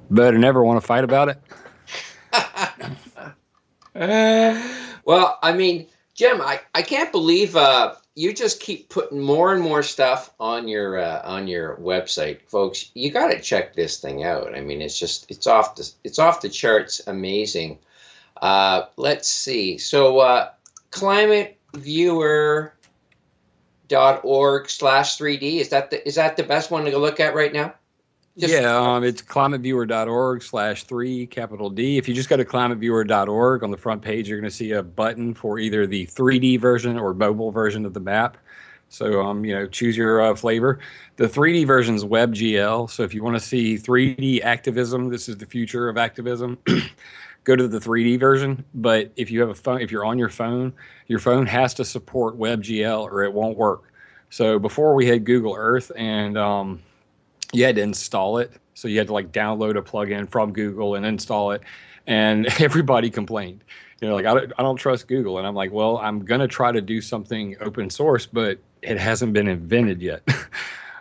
Better never want to fight about it. Well, I mean, Jim, I can't believe you just keep putting more and more stuff on your website, folks. You got to check this thing out. I mean, it's off the charts, amazing. Let's see. So, climateviewer.org/3D, is that the best one to look at right now? Just Yeah, it's climateviewer.org/3 capital D. If you just go to climateviewer.org on the front page, you're going to see a button for either the 3D version or mobile version of the map. So, choose your flavor. The 3D version is WebGL. So if you want to see 3D activism, this is the future of activism. Go to the 3D version. But if you have a phone, if you're on your phone has to support WebGL or it won't work. So before we had Google Earth and you had to install it. So you had to like download a plugin from Google and install it. And everybody complained. Like, I don't trust Google. And I'm like, well, I'm going to try to do something open source, but it hasn't been invented yet.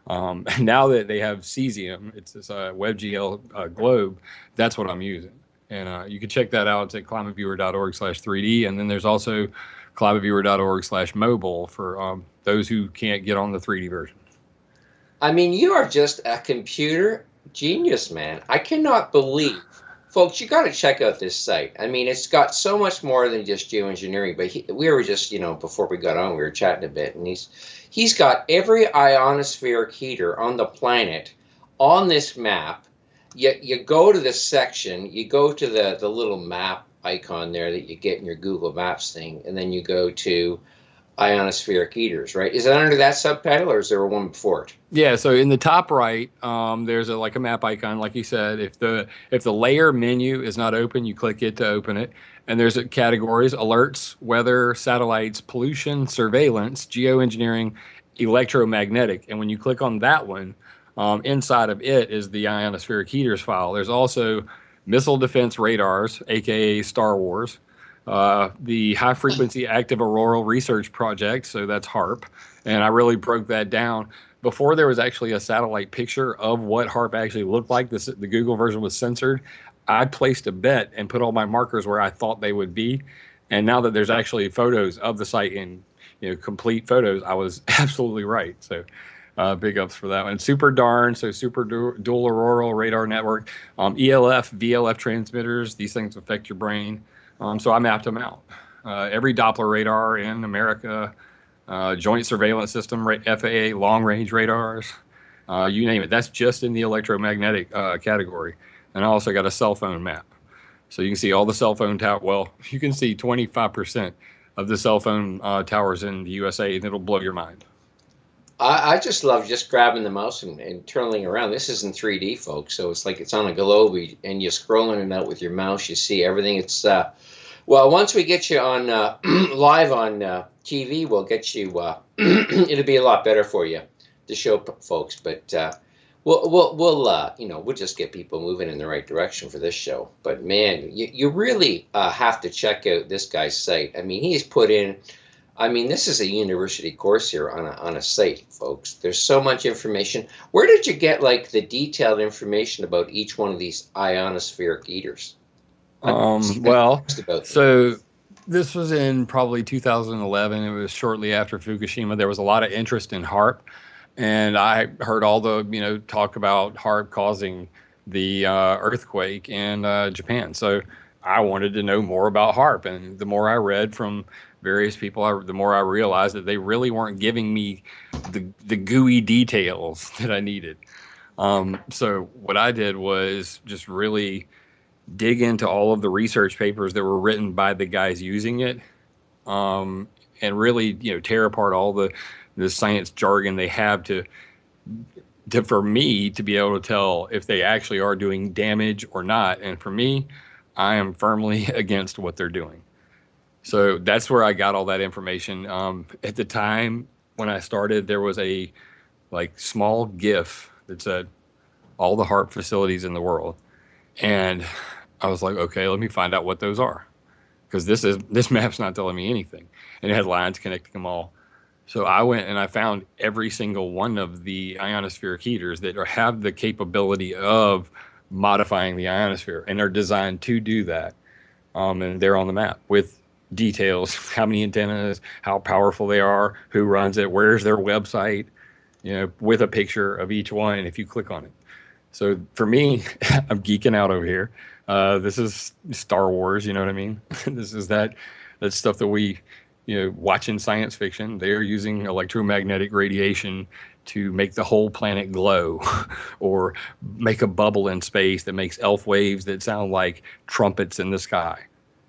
Now that they have cesium, it's this WebGL globe, that's what I'm using. And you can check that out. It's at climateviewer.org/3D. And then there's also climateviewer.org/mobile for those who can't get on the 3D version. I mean, you are just a computer genius, man. I cannot believe, folks, you got to check out this site. I mean, it's got so much more than just geoengineering. But we were just, before we got on, we were chatting a bit, and he's got every ionospheric heater on the planet on this map. You go to this section, you go to the little map icon there that you get in your Google Maps thing, and then you go to ionospheric heaters, right? Is that under that subtitle, or is there one before it? Yeah, so in the top right, there's a map icon, like you said. If the layer menu is not open, you click it to open it, and there's categories: alerts, weather, satellites, pollution, surveillance, geoengineering, electromagnetic. And when you click on that one, inside of it is the ionospheric heaters file. There's also missile defense radars, aka Star Wars, the High Frequency Active Auroral Research Project, so that's HARP. And I really broke that down. Before there was actually a satellite picture of what HARP actually looked like, the Google version was censored. I placed a bet and put all my markers where I thought they would be. And now that there's actually photos of the site in complete photos, I was absolutely right. So big ups for that one. Super darn, so super dual auroral radar network, ELF, VLF transmitters. These things affect your brain. So I mapped them out. Every Doppler radar in America, Joint Surveillance System, FAA, long range radars, you name it. That's just in the electromagnetic category. And I also got a cell phone map. So you can see all the cell phone towers. Well, you can see 25% of the cell phone towers in the USA, and it'll blow your mind. I just love just grabbing the mouse and twirling around. This isn't 3D, folks, so it's like it's on a globe, and you're scrolling it out with your mouse. You see everything. It's well, once we get you on live on TV, we'll get you. It'll be a lot better for you to show folks. But we'll just get people moving in the right direction for this show. But man, you really have to check out this guy's site. I mean, he's put in. I mean, this is a university course here on a site, folks. There's so much information. Where did you get like the detailed information about each one of these ionospheric eaters? So this was in probably 2011. It was shortly after Fukushima. There was a lot of interest in HARP, and I heard all the talk about HARP causing the earthquake in Japan. So I wanted to know more about HARP, and the more I read from various people, the more I realized that they really weren't giving me the gooey details that I needed. So what I did was just really dig into all of the research papers that were written by the guys using it, and really tear apart all the science jargon they have to for me to be able to tell if they actually are doing damage or not. And for me, I am firmly against what they're doing. So that's where I got all that information. At the time when I started, there was a small GIF that said all the HARP facilities in the world. And I was like, okay, let me find out what those are, because this map's not telling me anything. And it had lines connecting them all. So I went and I found every single one of the ionospheric heaters that have the capability of modifying the ionosphere, and they're designed to do that. And they're on the map with details, how many antennas, how powerful they are, who runs it, where's their website, with a picture of each one if you click on it. So for me, I'm geeking out over here. This is Star Wars, you know what I mean? This is that stuff that we, watch in science fiction. They're using electromagnetic radiation to make the whole planet glow or make a bubble in space that makes elf waves that sound like trumpets in the sky.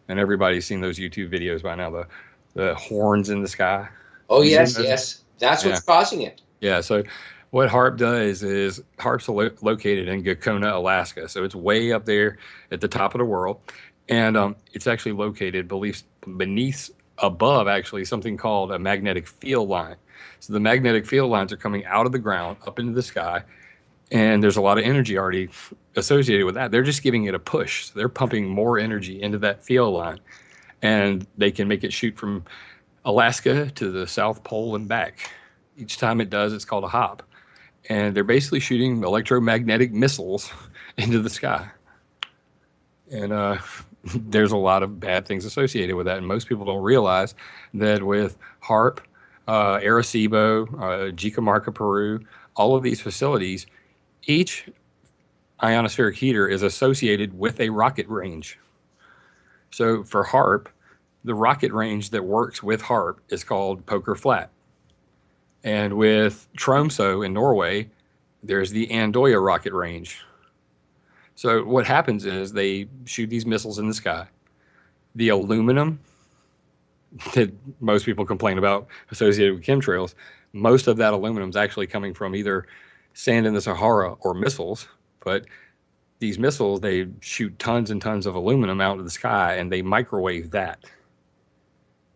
And everybody's seen those YouTube videos by now, the horns in the sky. Oh, You seen yes, those? yes. That's Yeah. what's causing it. Yeah. So what HARP does is HARP's located in Gakona, Alaska. So it's way up there at the top of the world. And it's actually located beneath, above, actually, something called a magnetic field line. So the magnetic field lines are coming out of the ground up into the sky. And there's a lot of energy already associated with that. They're just giving it a push. So they're pumping more energy into that field line. And they can make it shoot from Alaska to the South Pole and back. Each time it does, it's called a hop. And they're basically shooting electromagnetic missiles into the sky. And there's a lot of bad things associated with that. And most people don't realize that with HARP, Arecibo, Jicamarca, Peru, all of these facilities, each ionospheric heater is associated with a rocket range. So for HARP, the rocket range that works with HARP is called Poker Flat. And with Tromsø in Norway, there's the Andoya rocket range. So what happens is they shoot these missiles in the sky. The aluminum that most people complain about associated with chemtrails, most of that aluminum is actually coming from either sand in the Sahara or missiles. But these missiles, they shoot tons and tons of aluminum out into the sky, and they microwave that.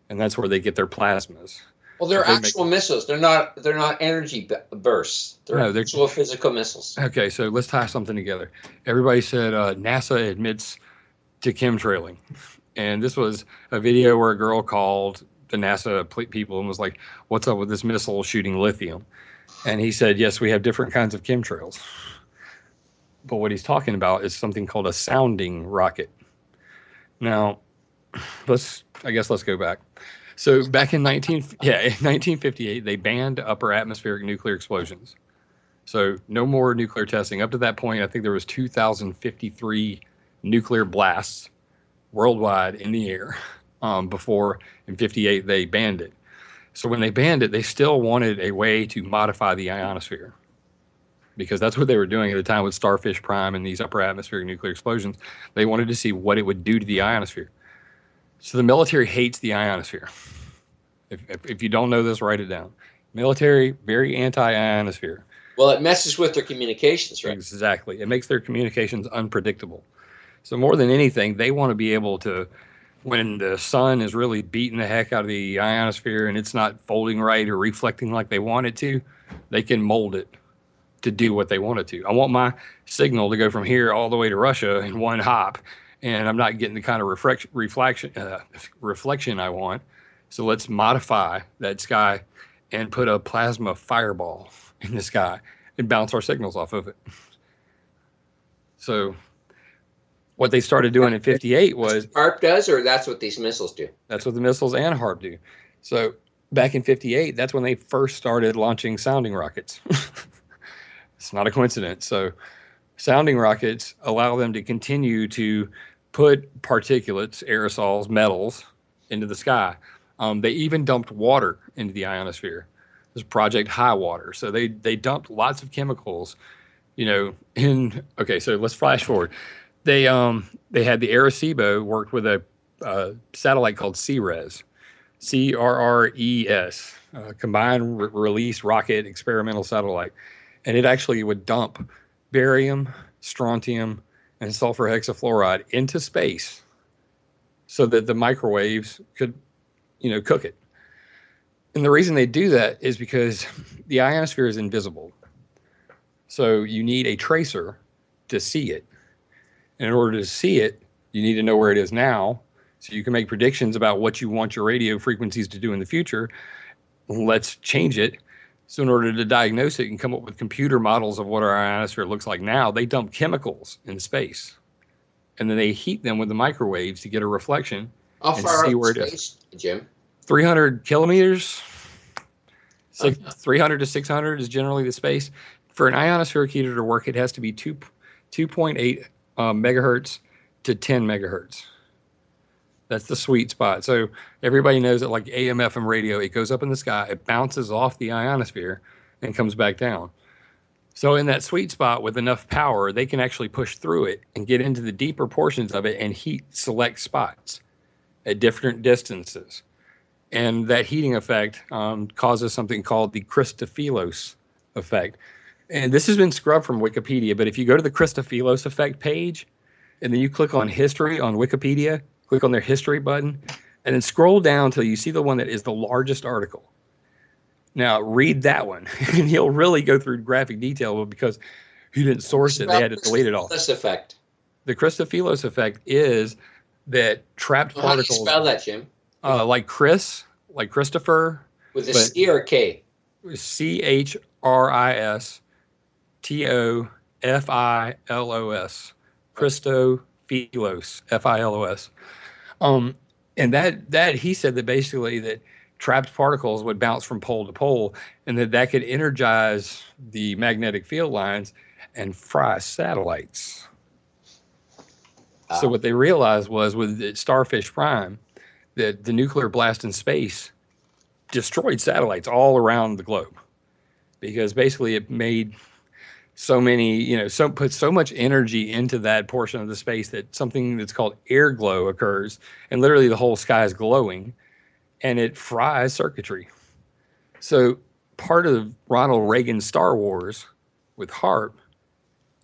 And that's where they get their plasmas. Well, they're actual missiles. They're not energy bursts. They're actual physical missiles. Okay, so let's tie something together. Everybody said NASA admits to chemtrailing. And this was a video where a girl called the NASA people and was like, what's up with this missile shooting lithium? And he said, yes, we have different kinds of chemtrails. But what he's talking about is something called a sounding rocket. Now, let's go back. So back in 1958, they banned upper atmospheric nuclear explosions. So no more nuclear testing. Up to that point, I think there was 2,053 nuclear blasts worldwide in the air before in 58 they banned it. So when they banned it, they still wanted a way to modify the ionosphere, because that's what they were doing at the time with Starfish Prime and these upper atmospheric nuclear explosions. They wanted to see what it would do to the ionosphere. So the military hates the ionosphere. If you don't know this, write it down. Military, very anti-ionosphere. Well, it messes with their communications, right? Exactly. It makes their communications unpredictable. So more than anything, they want to be able to, when the sun is really beating the heck out of the ionosphere and it's not folding right or reflecting like they want it to, they can mold it to do what they want it to. I want my signal to go from here all the way to Russia in one hop, and I'm not getting the kind of reflection I want. So let's modify that sky and put a plasma fireball in the sky and bounce our signals off of it. So what they started doing in 58 was... HARP does, or that's what these missiles do? That's what the missiles and HARP do. So back in 58, that's when they first started launching sounding rockets. It's not a coincidence. So sounding rockets allow them to continue to put particulates, aerosols, metals into the sky. They even dumped water into the ionosphere. This Project High Water. So they dumped lots of chemicals, okay, so let's flash forward. They had the Arecibo worked with a satellite called CRES, CRRES, Combined Release Rocket Experimental Satellite. And it actually would dump barium, strontium, and sulfur hexafluoride into space so that the microwaves could, cook it. And the reason they do that is because the ionosphere is invisible. So you need a tracer to see it. And in order to see it, you need to know where it is now so you can make predictions about what you want your radio frequencies to do in the future. Let's change it So in order to diagnose it and come up with computer models of what our ionosphere looks like now, they dump chemicals in space. And then they heat them with the microwaves to get a reflection How and far see out in where it is. space, Jim? 300 kilometers, Uh, 300 to 600 is generally the space. For an ionospheric heater to work, it has to be 2.8 megahertz to 10 megahertz. That's the sweet spot. So everybody knows that like AM, FM radio, it goes up in the sky, it bounces off the ionosphere and comes back down. So in that sweet spot with enough power, they can actually push through it and get into the deeper portions of it and heat select spots at different distances. And that heating effect causes something called the Christofilos effect. And this has been scrubbed from Wikipedia, but if you go to the Christofilos effect page and then you click on history on Wikipedia, click on their history button, and then scroll down till you see the one that is the largest article. Now, read that one, and he'll really go through graphic detail because he didn't source it. They had to delete it all. This effect. The Christofilos effect is that trapped particles. How do you spell that, Jim? Like Chris, like Christopher. With a C or a K? CHRISTOFILOS. Christofilos, FILOS. And that he said that basically that trapped particles would bounce from pole to pole, and that could energize the magnetic field lines and fry satellites. So what they realized was with the Starfish Prime, that the nuclear blast in space destroyed satellites all around the globe, because basically it made so many, put so much energy into that portion of the space that something that's called air glow occurs, and literally the whole sky is glowing, and it fries circuitry. So part of Ronald Reagan's Star Wars with HARP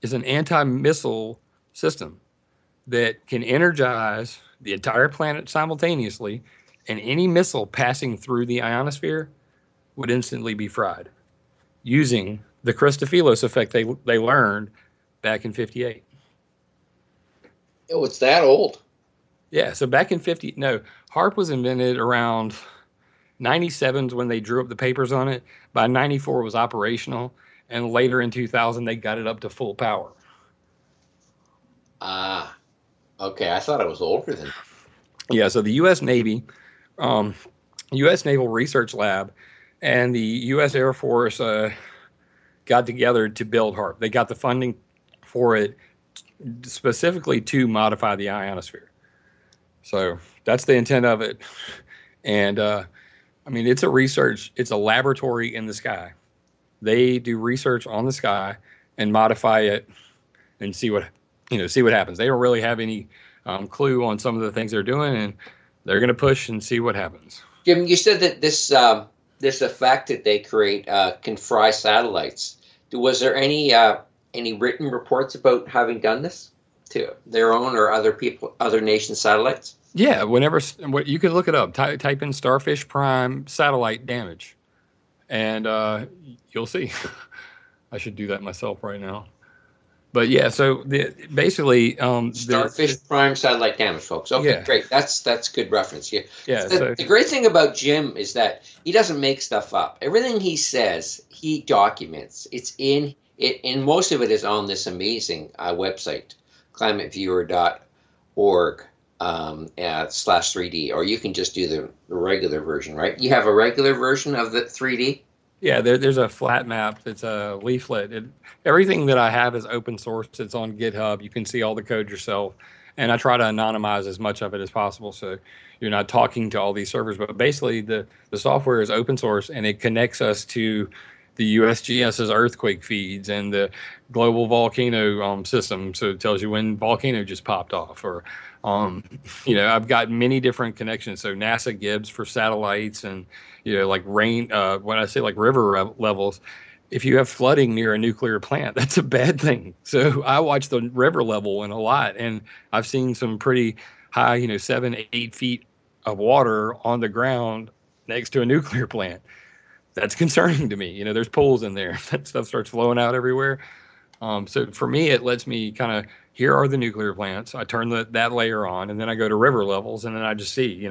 is an anti-missile system that can energize the entire planet simultaneously, and any missile passing through the ionosphere would instantly be fried using the Christofilos effect they learned back in 58. Oh, it's that old? Yeah, so back in HARP was invented around 97 when they drew up the papers on it. By 94 it was operational, and later in 2000 they got it up to full power. Okay, I thought it was older than that. Yeah, so the U.S. Navy, U.S. Naval Research Lab, and the U.S. Air Force got together to build HARP. They got the funding for it specifically to modify the ionosphere. So that's the intent of it. And it's a laboratory in the sky. They do research on the sky and modify it and see what happens. They don't really have any clue on some of the things they're doing, and they're going to push and see what happens. Jim, you said that this effect that they create can fry satellites. Was there any written reports about having done this to their own or other nations' satellites? Yeah, you can look it up. Type in Starfish Prime satellite damage, and you'll see. I should do that myself right now. But yeah, so basically, Starfish Prime satellite damage, folks. Okay, yeah. Great. That's good reference. Yeah. The great thing about Jim is that he doesn't make stuff up. Everything he says, he documents. It's in it, and most of it is on this amazing website, climateviewer.org /3D, or you can just do the regular version, right? You have a regular version of the 3D. Yeah, there's a flat map. It's a leaflet. Everything that I have is open source. It's on GitHub. You can see all the code yourself. And I try to anonymize as much of it as possible so you're not talking to all these servers. But basically, the software is open source, and it connects us to the USGS's earthquake feeds and the global volcano system. So it tells you when volcano just popped off. Or, I've got many different connections. So NASA Gibbs for satellites and, like rain, when I say like river levels, if you have flooding near a nuclear plant, that's a bad thing. So I watch the river level a lot, and I've seen some pretty high, 7, 8 feet of water on the ground next to a nuclear plant. That's concerning to me. There's pools in there. That stuff starts flowing out everywhere. So for me, it lets me kind of, here are the nuclear plants. I turn that layer on, and then I go to river levels, and then I just see,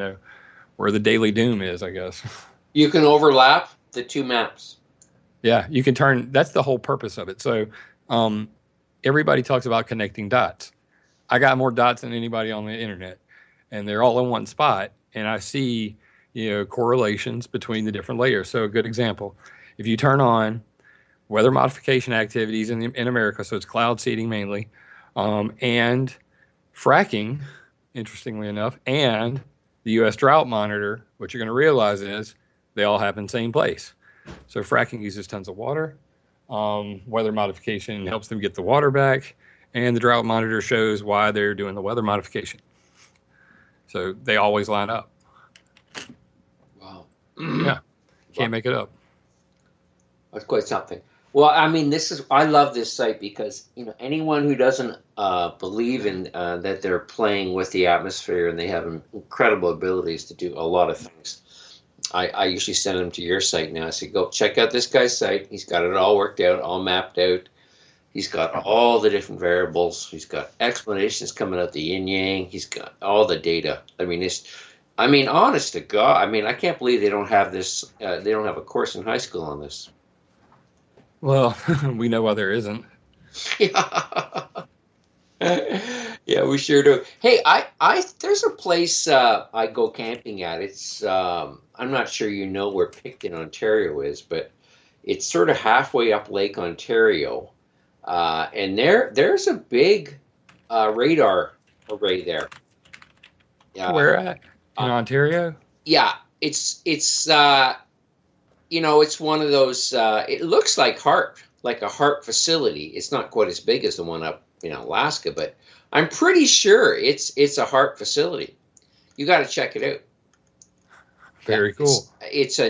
where the daily doom is, I guess. You can overlap the two maps. Yeah, you can turn. That's the whole purpose of it. So, um, everybody talks about connecting dots. I got more dots than anybody on the internet, and they're all in one spot. And I see, correlations between the different layers. So, a good example: if you turn on weather modification activities in America, so it's cloud seeding mainly, and fracking, interestingly enough, and the U.S. drought monitor, what you're going to realize is they all happen in the same place. So fracking uses tons of water. Weather modification helps them get the water back, and the drought monitor shows why they're doing the weather modification. So they always line up. Wow. Yeah, can't make it up. That's quite something. Well, I mean, I love this site because, anyone who doesn't believe in that they're playing with the atmosphere and they have incredible abilities to do a lot of things, I usually send them to your site now. I say, go check out this guy's site. He's got it all worked out, all mapped out. He's got all the different variables. He's got explanations coming out the yin yang. He's got all the data. Honest to God, I can't believe they don't have this. They don't have a course in high school on this. Well, we know why there isn't. Yeah. Yeah, we sure do. Hey, there's a place I go camping at. It's I'm not sure where Picton, Ontario is, but it's sort of halfway up Lake Ontario, and there's a big radar array there. Yeah, Where at? In Ontario? Yeah, it's it's one of those. It looks like a HARP facility. It's not quite as big as the one up in Alaska, but I'm pretty sure it's a HARP facility. You got to check it out. Very cool. It's a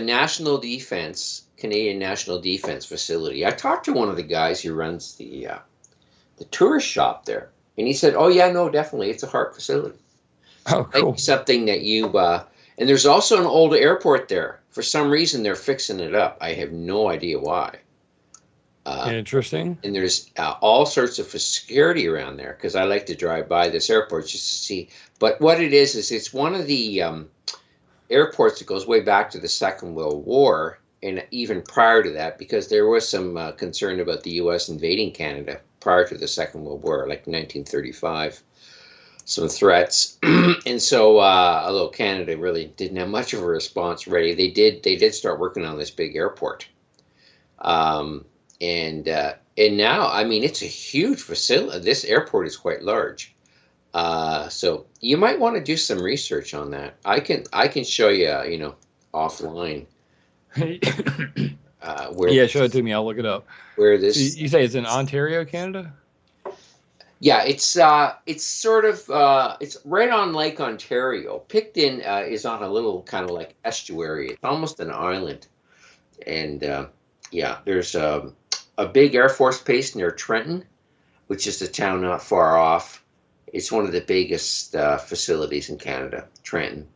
Canadian National Defense facility. I talked to one of the guys who runs the tourist shop there, and he said, "Oh yeah, no, definitely, it's a HARP facility." Oh, cool. Something that and there's also an old airport there. For some reason, they're fixing it up. I have no idea why. Interesting. And there's all sorts of security around there because I like to drive by this airport just to see. But what it is it's one of the airports that goes way back to the Second World War, and even prior to that, because there was some concern about the U.S. invading Canada prior to the Second World War, like 1935. Some threats, and so although Canada really didn't have much of a response ready, they did start working on this big airport, and now it's a huge facility. This airport is quite large, so you might want to do some research on that. I can show you offline. Yeah, show it to me. I'll look it up. Where this? So you say it's in Ontario, Canada? Yeah, it's sort of it's right on Lake Ontario. Picton is on a little kind of like estuary. It's almost an island, and there's a big Air Force base near Trenton, which is a town not far off. It's one of the biggest facilities in Canada, Trenton,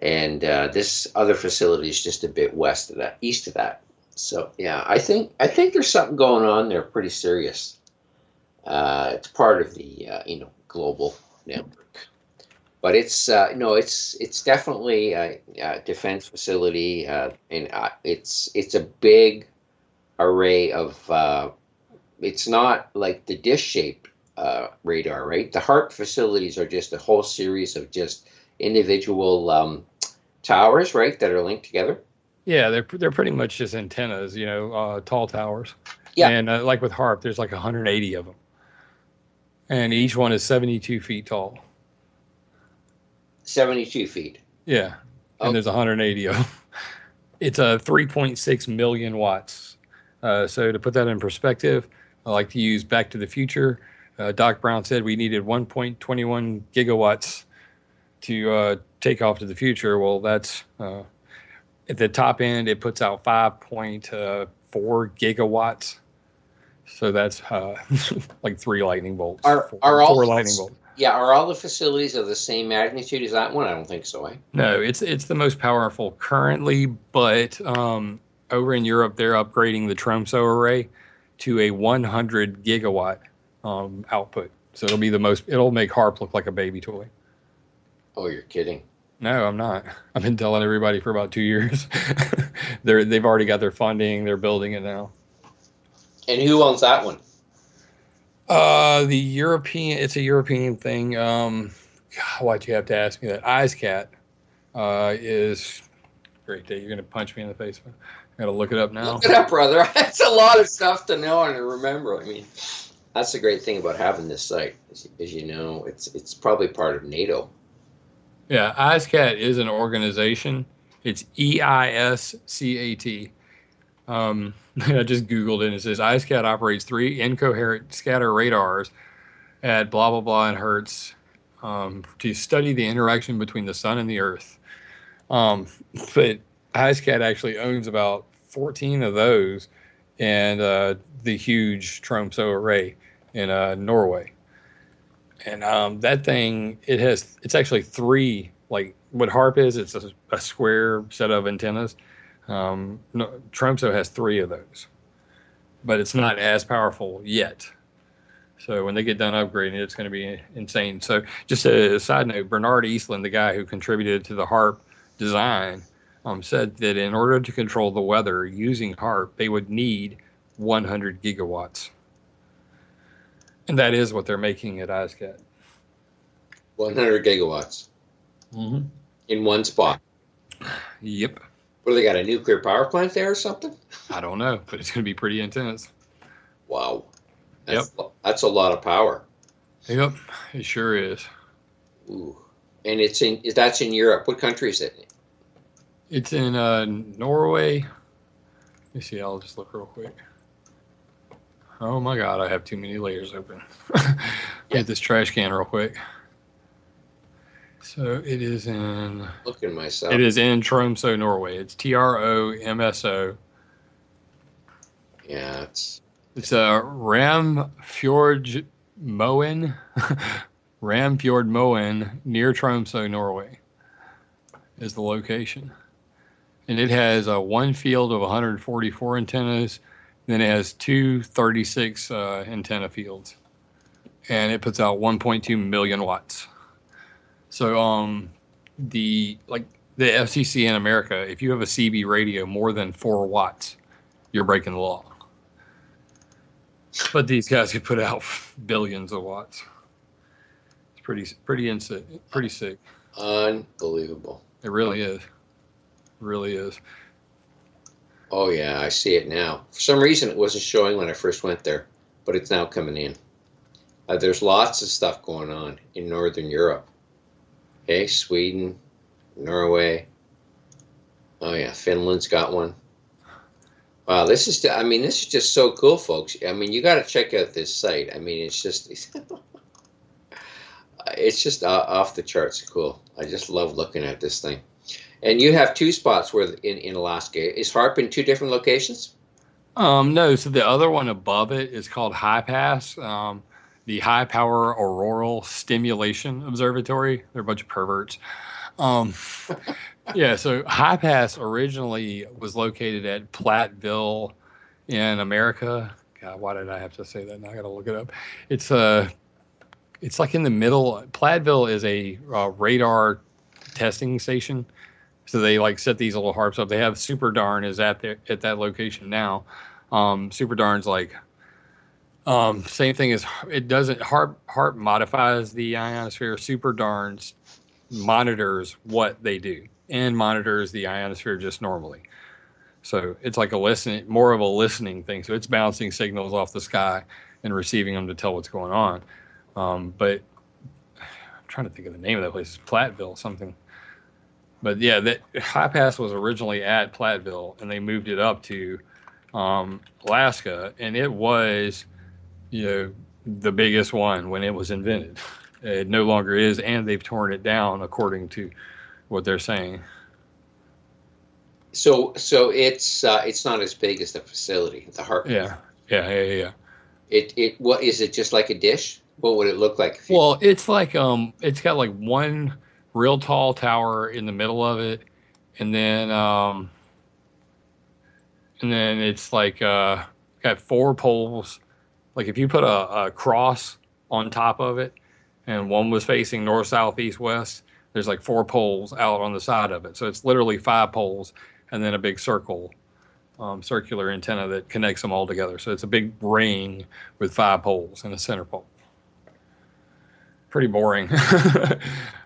and this other facility is just a bit east of that. So yeah, I think there's something going on there, pretty serious. It's part of the global network, but it's it's definitely a defense facility, and it's a big array of. It's not like the dish-shaped radar, right? The HARP facilities are just a whole series of just individual towers, right, that are linked together. Yeah, they're pretty much just antennas, tall towers. Yeah, and like with HARP, there's like 180 of them. And each one is 72 feet tall. 72 feet. Yeah. And there's 180 of them. It's a 3.6 million watts. So to put that in perspective, I like to use Back to the Future. Doc Brown said we needed 1.21 gigawatts to take off to the future. Well, that's at the top end, it puts out 5.4 gigawatts. So that's like 3 lightning bolts. Four lightning bolts. Yeah, are all the facilities of the same magnitude as that one? I don't think so, eh? No, it's the most powerful currently, but over in Europe, they're upgrading the Tromso array to a 100 gigawatt output. So it'll make HARP look like a baby toy. Oh, you're kidding. No, I'm not. I've been telling everybody for about 2 years. They've already got their funding. They're building it now. And who owns that one? The European. It's a European thing. God, why'd you have to ask me that? EyesCat is great day. You're gonna punch me in the face. I gotta look it up Look now. it up, brother. That's a lot of stuff to know and to remember. I mean, that's the great thing about having this site. As you know, it's probably part of NATO. Yeah, EyesCat is an organization. It's EISCAT. I just Googled it and it says EyesCat operates three incoherent scatter radars at blah blah blah and hertz to study the interaction between the sun and the earth. Um, but EyesCat actually owns about 14 of those and the huge Tromsø array in Norway. And that thing, it's actually three, like what HARP is, it's a square set of antennas. No, Tromso has three of those, but it's not as powerful yet. So when they get done upgrading it, it's going to be insane. So just a side note, Bernard Eastland, the guy who contributed to the HARP design, said that in order to control the weather using HARP, they would need 100 gigawatts. And that is what they're making at EyesCat. 100 gigawatts Mm-hmm. in one spot. Yep. What, they got a nuclear power plant there or something? I don't know, but it's going to be pretty intense. Wow. Yep. That's a lot of power. Yep. It sure is. Ooh. And that's in Europe. What country is it? It's in Norway. Let me see. I'll just look real quick. Oh my God, I have too many layers open. Get this trash can real quick. So it is in. Look at myself. It is in Tromso, Norway. It's Tromso. Yeah, it's Ramfjord Moen. Ramfjord Moen near Tromso, Norway is the location. And it has one field of 144 antennas. Then it has two 36 antenna fields. And it puts out 1.2 million watts. So the FCC in America, if you have a CB radio more than 4 watts, you're breaking the law. But these guys could put out billions of watts. It's pretty sick. unbelievable. It really is. It really is. Oh yeah, I see it now. For some reason, it wasn't showing when I first went there, but it's now coming in. There's lots of stuff going on in Northern Europe. Okay, Sweden, Norway. Oh yeah, Finland's got one. Wow, this is just so cool, folks. I mean, you got to check out this site. I mean, it's just off the charts cool. I just love looking at this thing. And you have two spots where in Alaska. Is HARP in two different locations? No, so the other one above it is called High Pass, the High Power Auroral Stimulation Observatory. They're a bunch of perverts. Um, yeah, so High Pass originally was located at Platteville in America. God, why did I have to say that? Now I got to look it up. It's like in the middle. Platteville is a radar testing station. So they like set these little harps up. They have Super Darn is at that location now. Super Darn's like same thing as it doesn't harp modifies the ionosphere. Super Darn's monitors what they do and monitors the ionosphere just normally. So it's like more of a listening thing. So it's bouncing signals off the sky and receiving them to tell what's going on. But I'm trying to think of the name of that place. It's Platteville something. But yeah, that High Pass was originally at Platteville, and they moved it up to Alaska, and it was, the biggest one when it was invented. It no longer is, and they've torn it down according to what they're saying. So it's not as big as the facility, the HARP. Yeah. What is it? Just like a dish? What would it look like? Well, it's like it's got like one real tall tower in the middle of it, and then it's like got 4 poles. Like if you put a cross on top of it, and one was facing north, south, east, west, There's like 4 poles out on the side of it. So it's literally 5 poles and then a big circular antenna that connects them all together. So it's a big ring with 5 poles and a center pole. Pretty boring.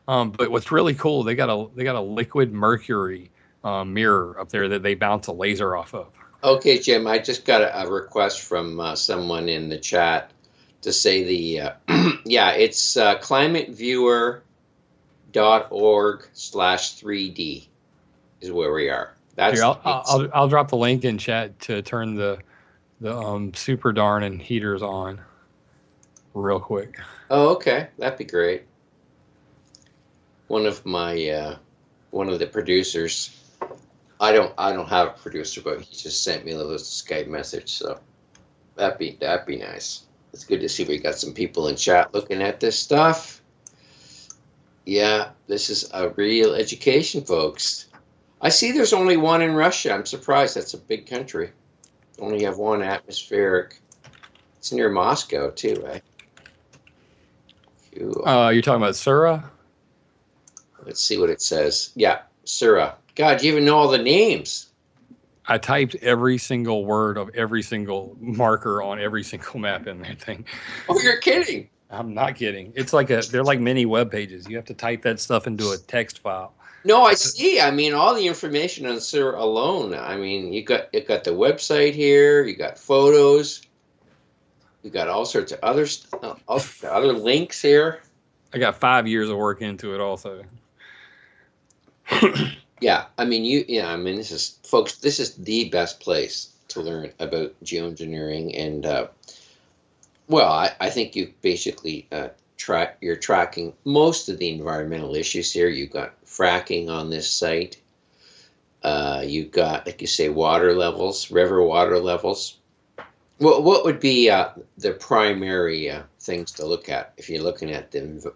But what's really cool, they got a liquid mercury mirror up there that they bounce a laser off of. Okay, Jim, I just got a request from someone in the chat to say yeah, it's climateviewer.org/3D is where we are. That's Here, I'll drop the link in chat to turn the super darning heaters on real quick. Oh, okay, that'd be great. One of the producers. I don't have a producer, but he just sent me a little Skype message, so that'd be nice. It's good to see we got some people in chat looking at this stuff. Yeah, this is a real education, folks. I see there's only one in Russia. I'm surprised. That's a big country. Only have one atmospheric. It's near Moscow too, right? You're talking about Sura? Let's see what it says. Yeah, Sura. God, you even know all the names. I typed every single word of every single marker on every single map in that thing. Oh, you're kidding. I'm not kidding. It's like they're like mini web pages. You have to type that stuff into a text file. No, I see. I mean, all the information on Sura alone. I mean, you got the website here. You got photos. You got all sorts of other links here. I got 5 years of work into it also. Yeah, I mean, this is, folks, this is the best place to learn about geoengineering. And, I think you basically you're tracking most of the environmental issues here. You've got fracking on this site. You've got, like you say, water levels, river water levels. What would be the primary things to look at if you're looking at the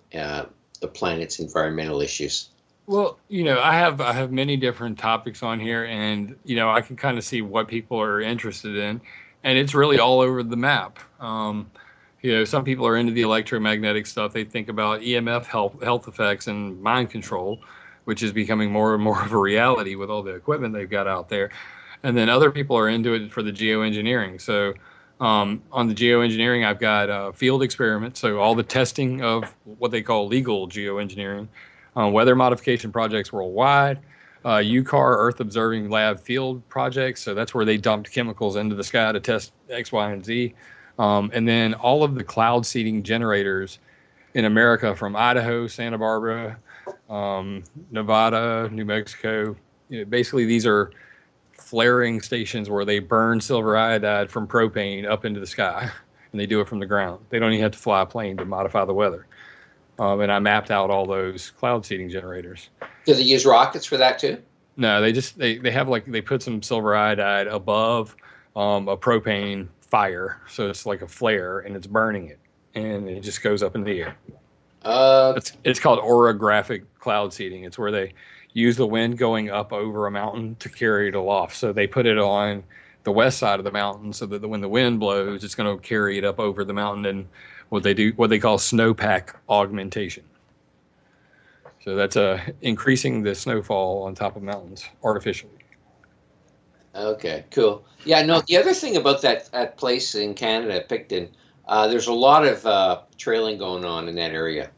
planet's environmental issues? Well, I have many different topics on here, and I can kind of see what people are interested in, and it's really all over the map. Some people are into the electromagnetic stuff. They think about EMF health effects and mind control, which is becoming more and more of a reality with all the equipment they've got out there. And then other people are into it for the geoengineering. So on the geoengineering, I've got field experiments, so all the testing of what they call legal geoengineering, weather modification projects worldwide, UCAR, Earth Observing Lab field projects. So that's where they dumped chemicals into the sky to test X, Y, and Z. And then all of the cloud seeding generators in America from Idaho, Santa Barbara, Nevada, New Mexico. Basically, these are flaring stations where they burn silver iodide from propane up into the sky, and they do it from the ground. They don't even have to fly a plane to modify the weather. And I mapped out all those cloud seeding generators. Do they use rockets for that too? No, they have they put some silver iodide above a propane fire, so it's like a flare, and it's burning it, and it just goes up in the air. It's called orographic cloud seeding. It's where they use the wind going up over a mountain to carry it aloft. So they put it on the west side of the mountain so that when the wind blows, it's going to carry it up over the mountain, and what they call snowpack augmentation. So that's increasing the snowfall on top of mountains artificially. Okay, cool. Yeah, no, the other thing about that place in Canada, Picton, there's a lot of trailing going on in that area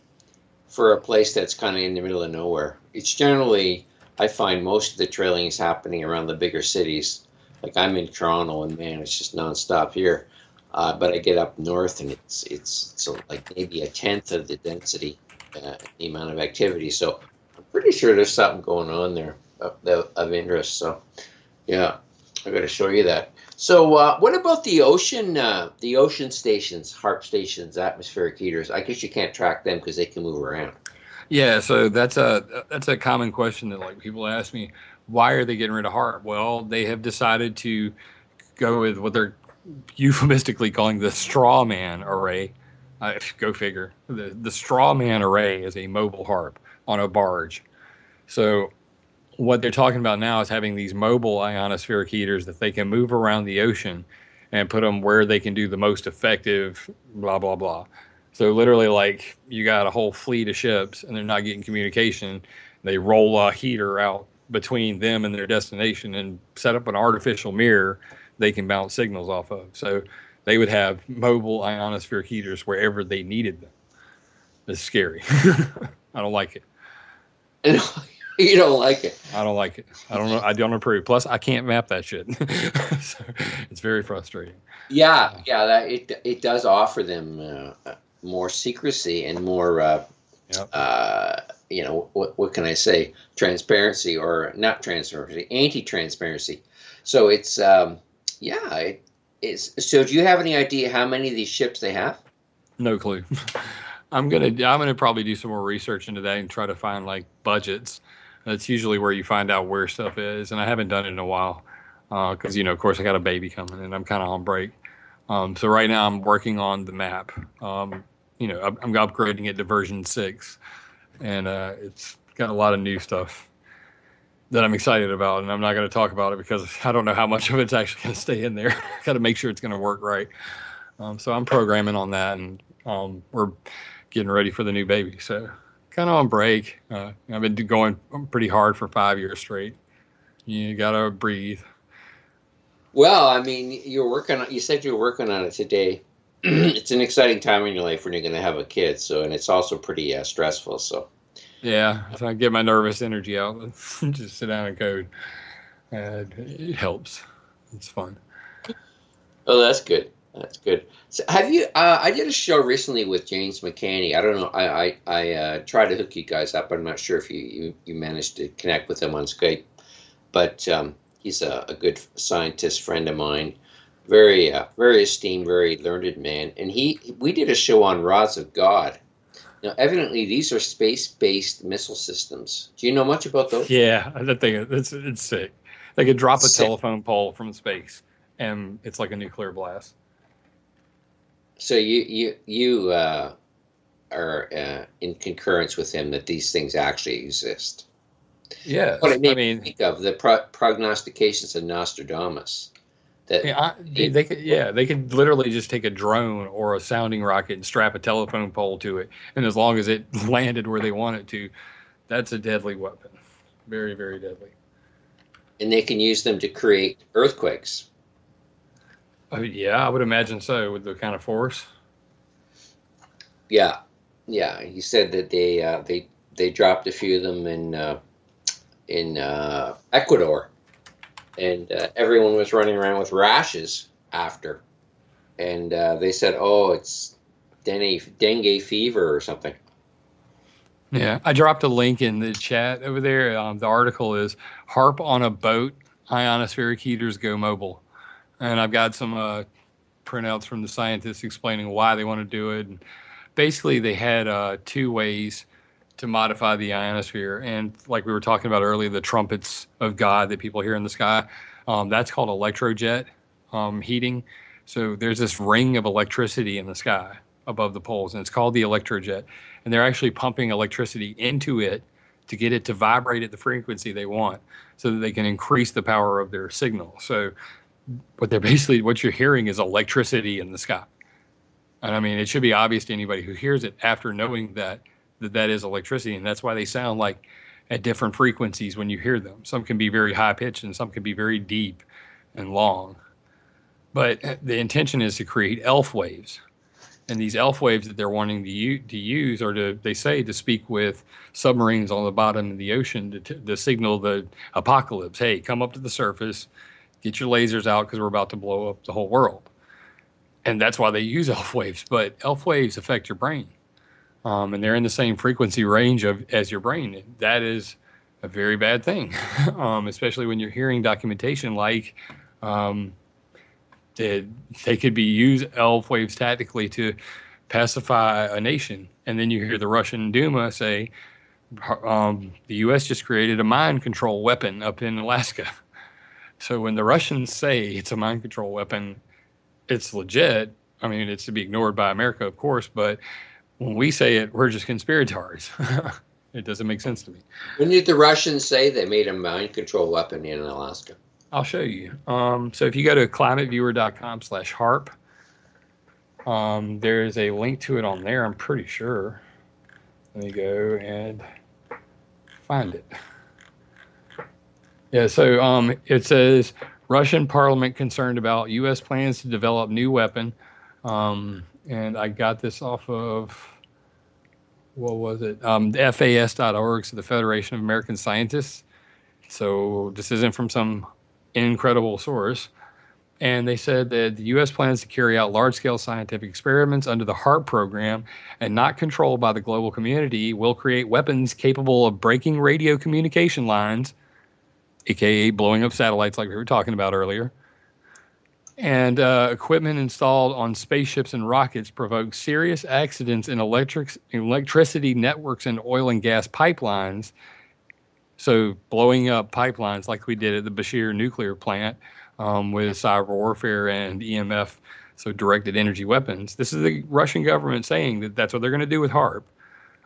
for a place that's kind of in the middle of nowhere. It's generally, I find most of the trailing is happening around the bigger cities. Like I'm in Toronto, and man, it's just nonstop here. But I get up north, and it's like maybe a tenth of the density, the amount of activity. So I'm pretty sure there's something going on there of interest. So yeah, I got to show you that. So what about the ocean stations, HARP stations, atmospheric heaters? I guess you can't track them because they can move around. Yeah, so that's a common question that people ask me. Why are they getting rid of HARP? Well, they have decided to go with what they're euphemistically calling the straw man array. Go figure. The straw man array is a mobile HARP on a barge. So what they're talking about now is having these mobile ionospheric heaters that they can move around the ocean and put them where they can do the most effective blah, blah, blah. So literally, like you got a whole fleet of ships, and they're not getting communication. They roll a heater out between them and their destination, and set up an artificial mirror they can bounce signals off of. So they would have mobile ionosphere heaters wherever they needed them. It's scary. I don't like it. You don't like it. I don't like it. I don't know. I don't approve. Plus, I can't map that shit. So it's very frustrating. Yeah, yeah, that it does offer them more secrecy and more what can I say? Transparency, or not transparency, anti-transparency. So it's it's. So do you have any idea how many of these ships they have? No clue. I'm gonna probably do some more research into that and try to find like budgets. That's usually where you find out where stuff is, and I haven't done it in a while because of course I got a baby coming and I'm kind of on break. So right now I'm working on the map. I'm upgrading it to version 6, and it's got a lot of new stuff that I'm excited about, and I'm not going to talk about it because I don't know how much of it's actually going to stay in there. Got to make sure it's going to work right. So I'm programming on that, and we're getting ready for the new baby. So kind of on break. I've been going pretty hard for 5 years straight. You got to breathe. Well, I mean, you said you were working on it today. It's an exciting time in your life when you're going to have a kid. So, and it's also pretty stressful. So, yeah, so I get my nervous energy out. Just sit down and code. It helps. It's fun. Oh, that's good. That's good. So have you? I did a show recently with James McCanney. I don't know. I tried to hook you guys up. I'm not sure if you managed to connect with him on Skype, but he's a good scientist friend of mine. Very very esteemed, very learned man. And we did a show on rods of God. Now, evidently, these are space-based missile systems. Do you know much about those? Yeah, that thing it's sick. They could drop a Sick. telephone pole from space, and it's like a nuclear blast. So you are in concurrence with him that these things actually exist. Yes, What it I made me mean, think of the prognostications of Nostradamus. That yeah, they could literally just take a drone or a sounding rocket and strap a telephone pole to it, and as long as it landed where they want it to, that's a deadly weapon. Very, very deadly. and they can use them to create earthquakes. Yeah, I would imagine so with the kind of force. Yeah, yeah. He said that they dropped a few of them in Ecuador, and everyone was running around with rashes after, and they said, "Oh, it's dengue fever or something." Yeah, I dropped a link in the chat over there. The article is "Harp on a Boat, Ionospheric Heaters Go Mobile," and I've got some printouts from the scientists explaining why they want to do it. And basically, they had 2 ways to modify the ionosphere, and like we were talking about earlier, the trumpets of God that people hear in the sky, that's called electrojet heating. So there's this ring of electricity in the sky above the poles, and it's called the electrojet. And they're actually pumping electricity into it to get it to vibrate at the frequency they want, so that they can increase the power of their signal. So what you're hearing is electricity in the sky. And I mean, it should be obvious to anybody who hears it after knowing that is electricity, and that's why they sound like at different frequencies when you hear them. Some can be very high pitched and some can be very deep and long. But the intention is to create ELF waves, and these ELF waves that they're wanting to use are to speak with submarines on the bottom of the ocean to signal the apocalypse. Hey, come up to the surface, get your lasers out because we're about to blow up the whole world. And that's why they use ELF waves. But ELF waves affect your brain. And they're in the same frequency range as your brain. That is a very bad thing, especially when you're hearing documentation like they could be used ELF waves tactically to pacify a nation. And then you hear the Russian Duma say the U.S. just created a mind control weapon up in Alaska. So when the Russians say it's a mind control weapon, it's legit. I mean, it's to be ignored by America, of course, but when we say it, we're just conspirators. It doesn't make sense to me. When did the Russians say they made a mind control weapon in Alaska? I'll show you. So if you go to climateviewer.com/harp, There's a link to it on there, I'm pretty sure. Let me go and find it. Yeah, so it says Russian parliament concerned about U.S. plans to develop new weapon. And I got this off of, what was it? The FAS.org, so the Federation of American Scientists. So this isn't from some incredible source. And they said that the U.S. plans to carry out large-scale scientific experiments under the HARP program and not controlled by the global community will create weapons capable of breaking radio communication lines, aka blowing up satellites like we were talking about earlier. And equipment installed on spaceships and rockets provoke serious accidents in electricity networks and oil and gas pipelines. So blowing up pipelines like we did at the Bashir nuclear plant with cyber warfare and EMF, so directed energy weapons. This is the Russian government saying that that's what they're going to do with HARP.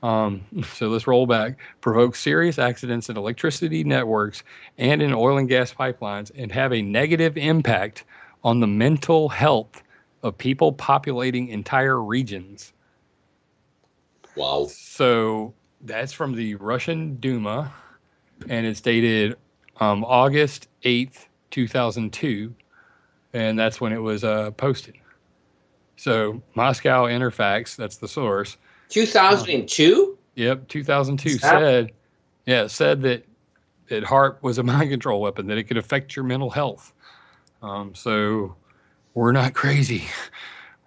So let's roll back. Provoke serious accidents in electricity networks and in oil and gas pipelines and have a negative impact on the mental health of people populating entire regions. Wow. So that's from the Russian Duma, and it's dated August 8th, 2002, and that's when it was posted. So Moscow Interfax, that's the source. 2002? Yep, 2002 said that HARP was a mind control weapon, that it could affect your mental health. So we're not crazy.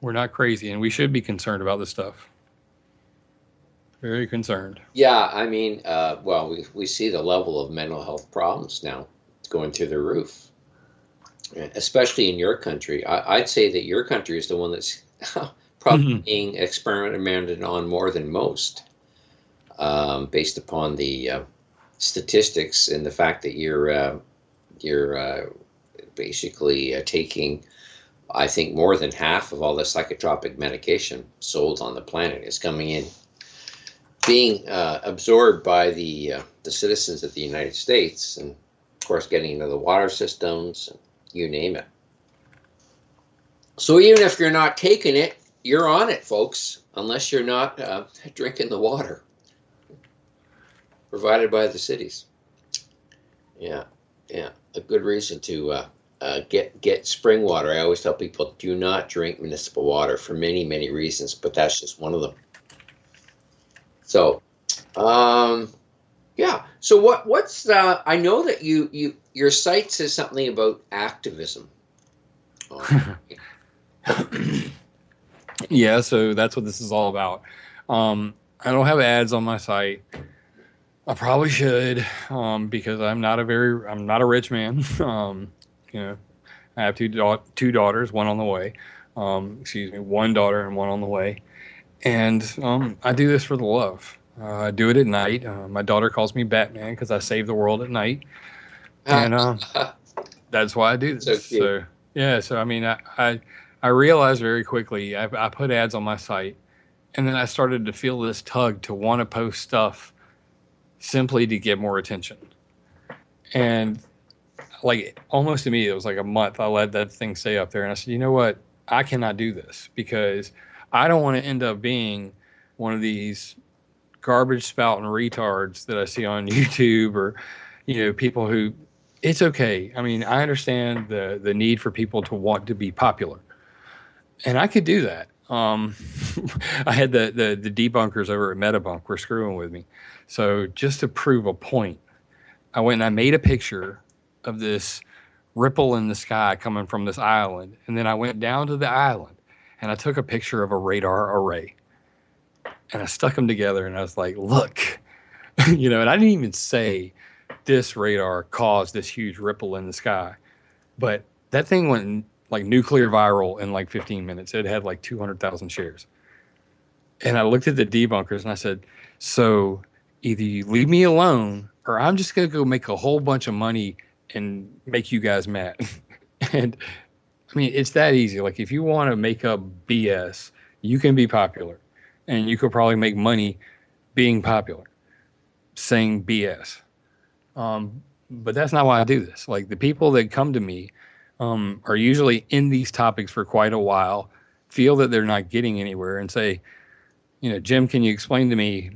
We're not crazy, and we should be concerned about this stuff. Very concerned. Yeah, I mean, well, we see the level of mental health problems now going through the roof, especially in your country. I'd say that your country is the one that's probably being experimented on more than most, based upon the statistics and the fact that you're basically taking, I think, more than half of all the psychotropic medication sold on the planet is coming in, being absorbed by the citizens of the United States, and of course getting into the water systems, and you name it. So even if you're not taking it, you're on it, folks, unless you're not drinking the water provided by the cities. Yeah, a good reason to get spring water. I always tell people, do not drink municipal water for many, many reasons, but that's just one of them. So, yeah. So what's I know that your site says something about activism. Yeah, so that's what this is all about. I don't have ads on my site. I probably should, because I'm not a rich man. You know, I have two daughters, one on the way. One daughter and one on the way. And I do this for the love. I do it at night. My daughter calls me Batman because I save the world at night, and that's why I do this. So yeah. So I mean, I realized very quickly. I put ads on my site, and then I started to feel this tug to want to post stuff simply to get more attention. And like almost immediately, it was like a month, I let that thing stay up there, and I said, you know what? I cannot do this because I don't want to end up being one of these garbage spouting retards that I see on YouTube, or, people who, it's okay. I mean, I understand the need for people to want to be popular, and I could do that. I had the debunkers over at Metabunk were screwing with me. So just to prove a point, I went and I made a picture of this ripple in the sky coming from this island. And then I went down to the island and I took a picture of a radar array. And I stuck them together and I was like, look, and I didn't even say this radar caused this huge ripple in the sky. But that thing went like nuclear viral in like 15 minutes. It had like 200,000 shares. And I looked at the debunkers and I said, so either you leave me alone or I'm just going to go make a whole bunch of money and make you guys mad. And I mean, it's that easy. Like if you want to make up BS, you can be popular and you could probably make money being popular, saying BS. But that's not why I do this. Like the people that come to me are usually in these topics for quite a while, feel that they're not getting anywhere and say, Jim, can you explain to me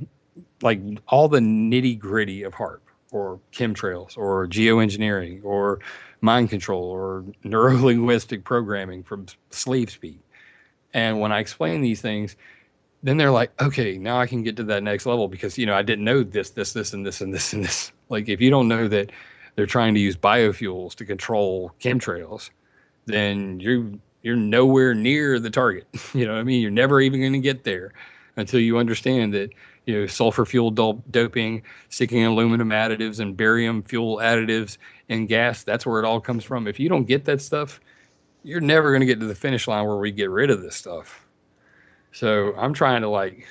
like all the nitty gritty of HARP or chemtrails or geoengineering or mind control or neuro-linguistic programming from slave speak? And when I explain these things, then they're like, okay, now I can get to that next level because, I didn't know this, and this, and this, and this. Like, if you don't know that they're trying to use biofuels to control chemtrails, then you're nowhere near the target. You know what I mean? You're never even going to get there until you understand that, sulfur fuel doping, sticking aluminum additives and barium fuel additives in gas, that's where it all comes from. If you don't get that stuff, you're never going to get to the finish line where we get rid of this stuff. So I'm trying to like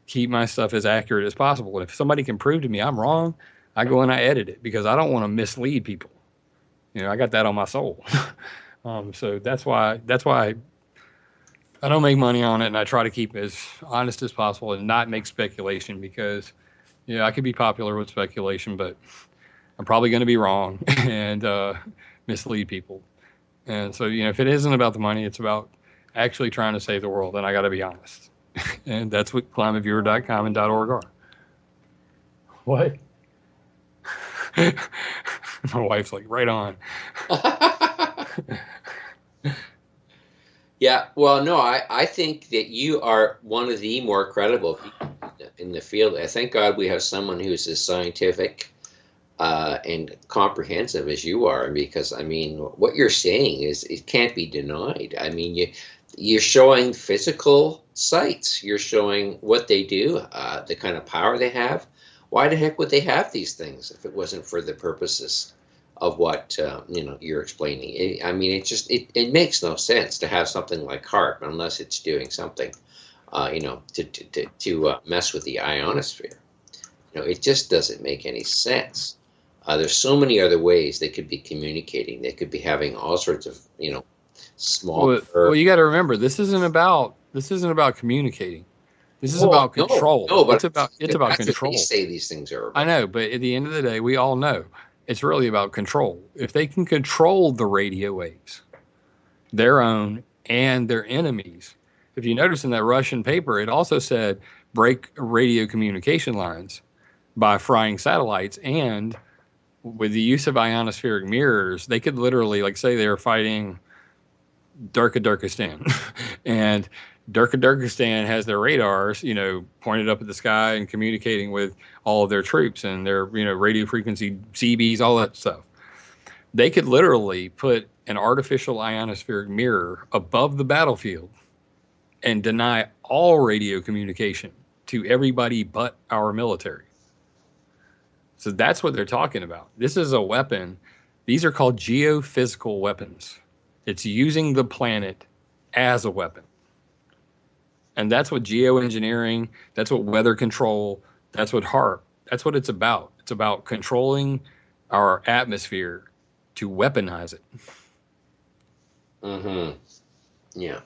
keep my stuff as accurate as possible. And if somebody can prove to me I'm wrong, I go and I edit it because I don't want to mislead people. I got that on my soul. So that's why I don't make money on it, and I try to keep as honest as possible and not make speculation because, I could be popular with speculation, but I'm probably going to be wrong and mislead people. And so, if it isn't about the money, it's about actually trying to save the world, and I got to be honest. And that's what climateviewer.com and .org are. What? My wife's like, right on. Yeah, well, no, I think that you are one of the more credible people in the field. I thank God we have someone who's as scientific and comprehensive as you are, because I mean, what you're saying it can't be denied. I mean, you're showing physical sites. You're showing what they do, the kind of power they have. Why the heck would they have these things if it wasn't for the purposes of what you're explaining? I mean, it makes no sense to have something like HARP unless it's doing something, to mess with the ionosphere. It just doesn't make any sense. There's so many other ways they could be communicating. They could be having all sorts of small. Well, you got to remember, this isn't about communicating. This is about control. No, but it's about control. They say these things are about. I know, but at the end of the day, we all know it's really about control. If they can control the radio waves, their own and their enemies. If you notice in that Russian paper, it also said break radio communication lines by frying satellites, and with the use of ionospheric mirrors, they could literally, like, say they were fighting Turkestan, and Turkestan has their radars, pointed up at the sky and communicating with all of their troops and their, radio frequency CBs, all that stuff. They could literally put an artificial ionospheric mirror above the battlefield and deny all radio communication to everybody but our military. So that's what they're talking about. This is a weapon. These are called geophysical weapons. It's using the planet as a weapon. And that's what geoengineering, that's what weather control, that's what HARP, that's what it's about. It's about controlling our atmosphere to weaponize it. Mm-hmm. Yeah.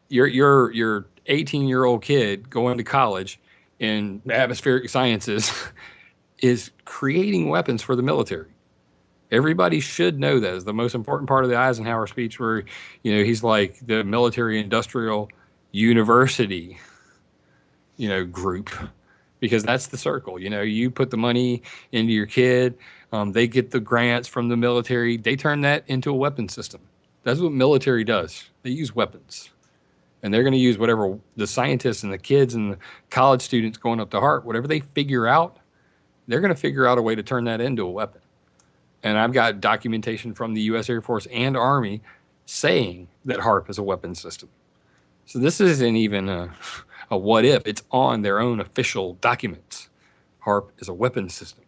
Your 18-year-old kid going to college in atmospheric sciences is creating weapons for the military. Everybody should know that. Is the most important part of the Eisenhower speech, where he's like the military industrial university group, because that's the circle. You put the money into your kid, they get the grants from the military, they turn that into a weapon system. That's what military does. They use weapons, and they're going to use whatever the scientists and the kids and the college students going up to HARP, whatever they figure out, they're going to figure out a way to turn that into a weapon. And I've got documentation from the U.S. Air Force and Army saying that HARP is a weapon system. So this isn't even a what if. It's on their own official documents. HARP is a weapon system.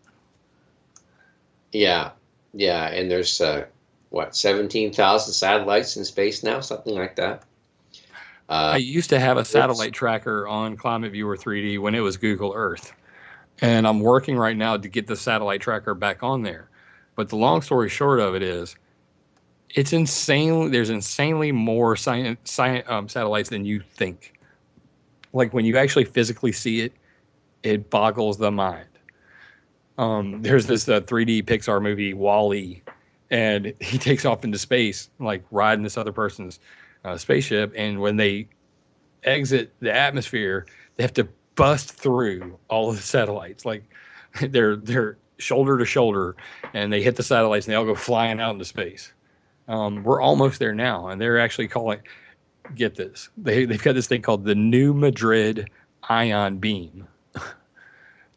Yeah. And there's, 17,000 satellites in space now? Something like that. I used to have a satellite tracker on Climate Viewer 3D when it was Google Earth. And I'm working right now to get the satellite tracker back on there. But the long story short of it is, it's insane. There's insanely more satellites than you think. Like, when you actually physically see it, it boggles the mind. There's this 3D Pixar movie, WALL-E, and he takes off into space, like riding this other person's spaceship, and when they exit the atmosphere, they have to bust through all of the satellites, like they're shoulder to shoulder, and they hit the satellites, and they all go flying out into space. We're almost there now, and they're actually calling. Get this, they've got this thing called the New Madrid ion beam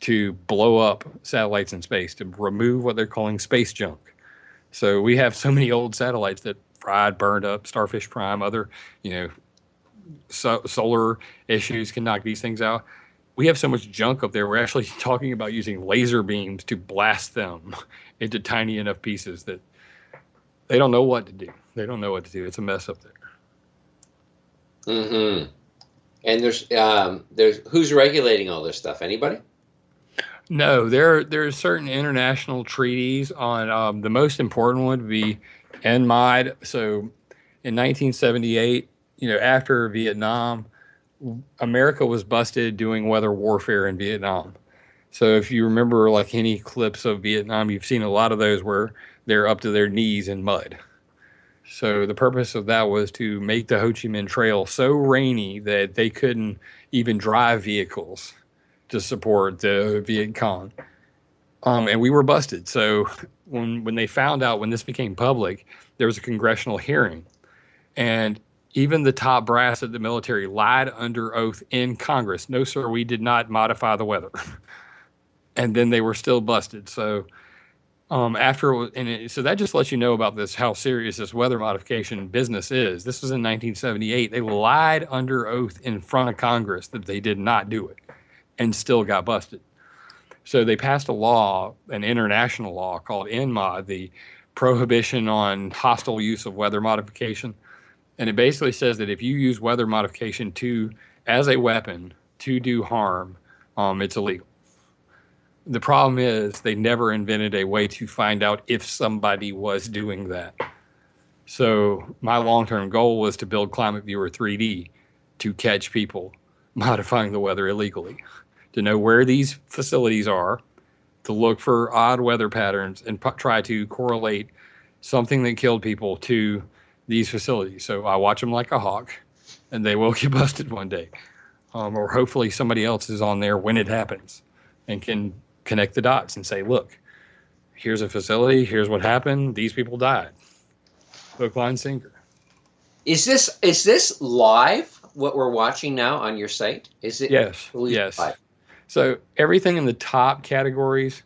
to blow up satellites in space to remove what they're calling space junk. So we have so many old satellites that fried, burned up, Starfish Prime, other, you know, solar issues can knock these things out. We have so much junk up there. We're actually talking about using laser beams to blast them into tiny enough pieces that they don't know what to do. They don't know what to do. It's a mess up there. Mm-hmm. And there's who's regulating all this stuff? Anybody? No, there's certain international treaties on the most important one would be NMOD. So in 1978, you know, after Vietnam, America was busted doing weather warfare in Vietnam. So if you remember like any clips of Vietnam, you've seen a lot of those where they're up to their knees in mud. So the purpose of that was to make the Ho Chi Minh Trail so rainy that they couldn't even drive vehicles to support the Viet Cong. And we were busted. So when they found out, when this became public, there was a congressional hearing. And even the top brass of the military lied under oath in Congress. No, sir, we did not modify the weather. And then they were still busted. So so that just lets you know about this, how serious this weather modification business is. This was in 1978. They lied under oath in front of Congress that they did not do it and still got busted. So they passed a law, an international law called NMOD, the Prohibition on Hostile Use of Weather Modification. And it basically says that if you use weather modification as a weapon to do harm, it's illegal. The problem is they never invented a way to find out if somebody was doing that. So my long-term goal was to build Climate Viewer 3D to catch people modifying the weather illegally, to know where these facilities are, to look for odd weather patterns and try to correlate something that killed people to these facilities. So I watch them like a hawk, and they will get busted one day. Or hopefully somebody else is on there when it happens and can connect the dots and say, look, here's a facility, here's what happened, these people died. Hook, line, sinker. Is this live, what we're watching now on your site? Is it? Yes. Live? So everything in the top categories,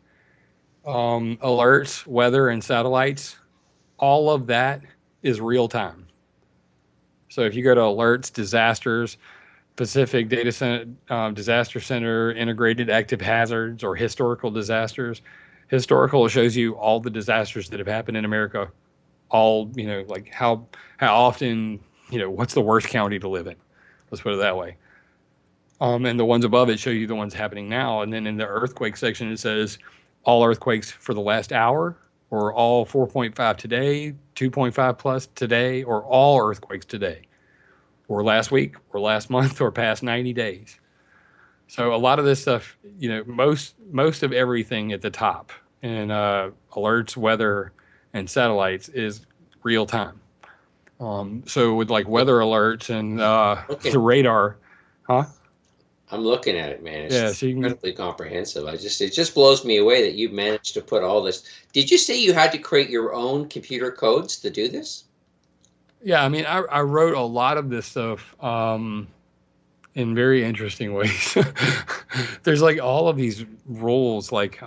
alerts, weather, and satellites, all of that is real time. So if you go to alerts, disasters, Pacific Data Center, Disaster Center, Integrated Active Hazards, or historical disasters. Historical shows you all the disasters that have happened in America, all, you know, like how often, you know, what's the worst county to live in? Let's put it that way. And the ones above it show you the ones happening now. And then in the earthquake section, it says all earthquakes for the last hour, or all 4.5 today, 2.5 plus today, or all earthquakes today, or last week, or last month, or past 90 days. So a lot of this stuff, you know, most of everything at the top in alerts, weather, and satellites is real time. So with like weather alerts and the radar, huh? I'm looking at it, man. It's so incredibly comprehensive. It just blows me away that you've managed to put all this. Did you say you had to create your own computer codes to do this? Yeah, I mean, I wrote a lot of this stuff in very interesting ways. There's like all of these rules, like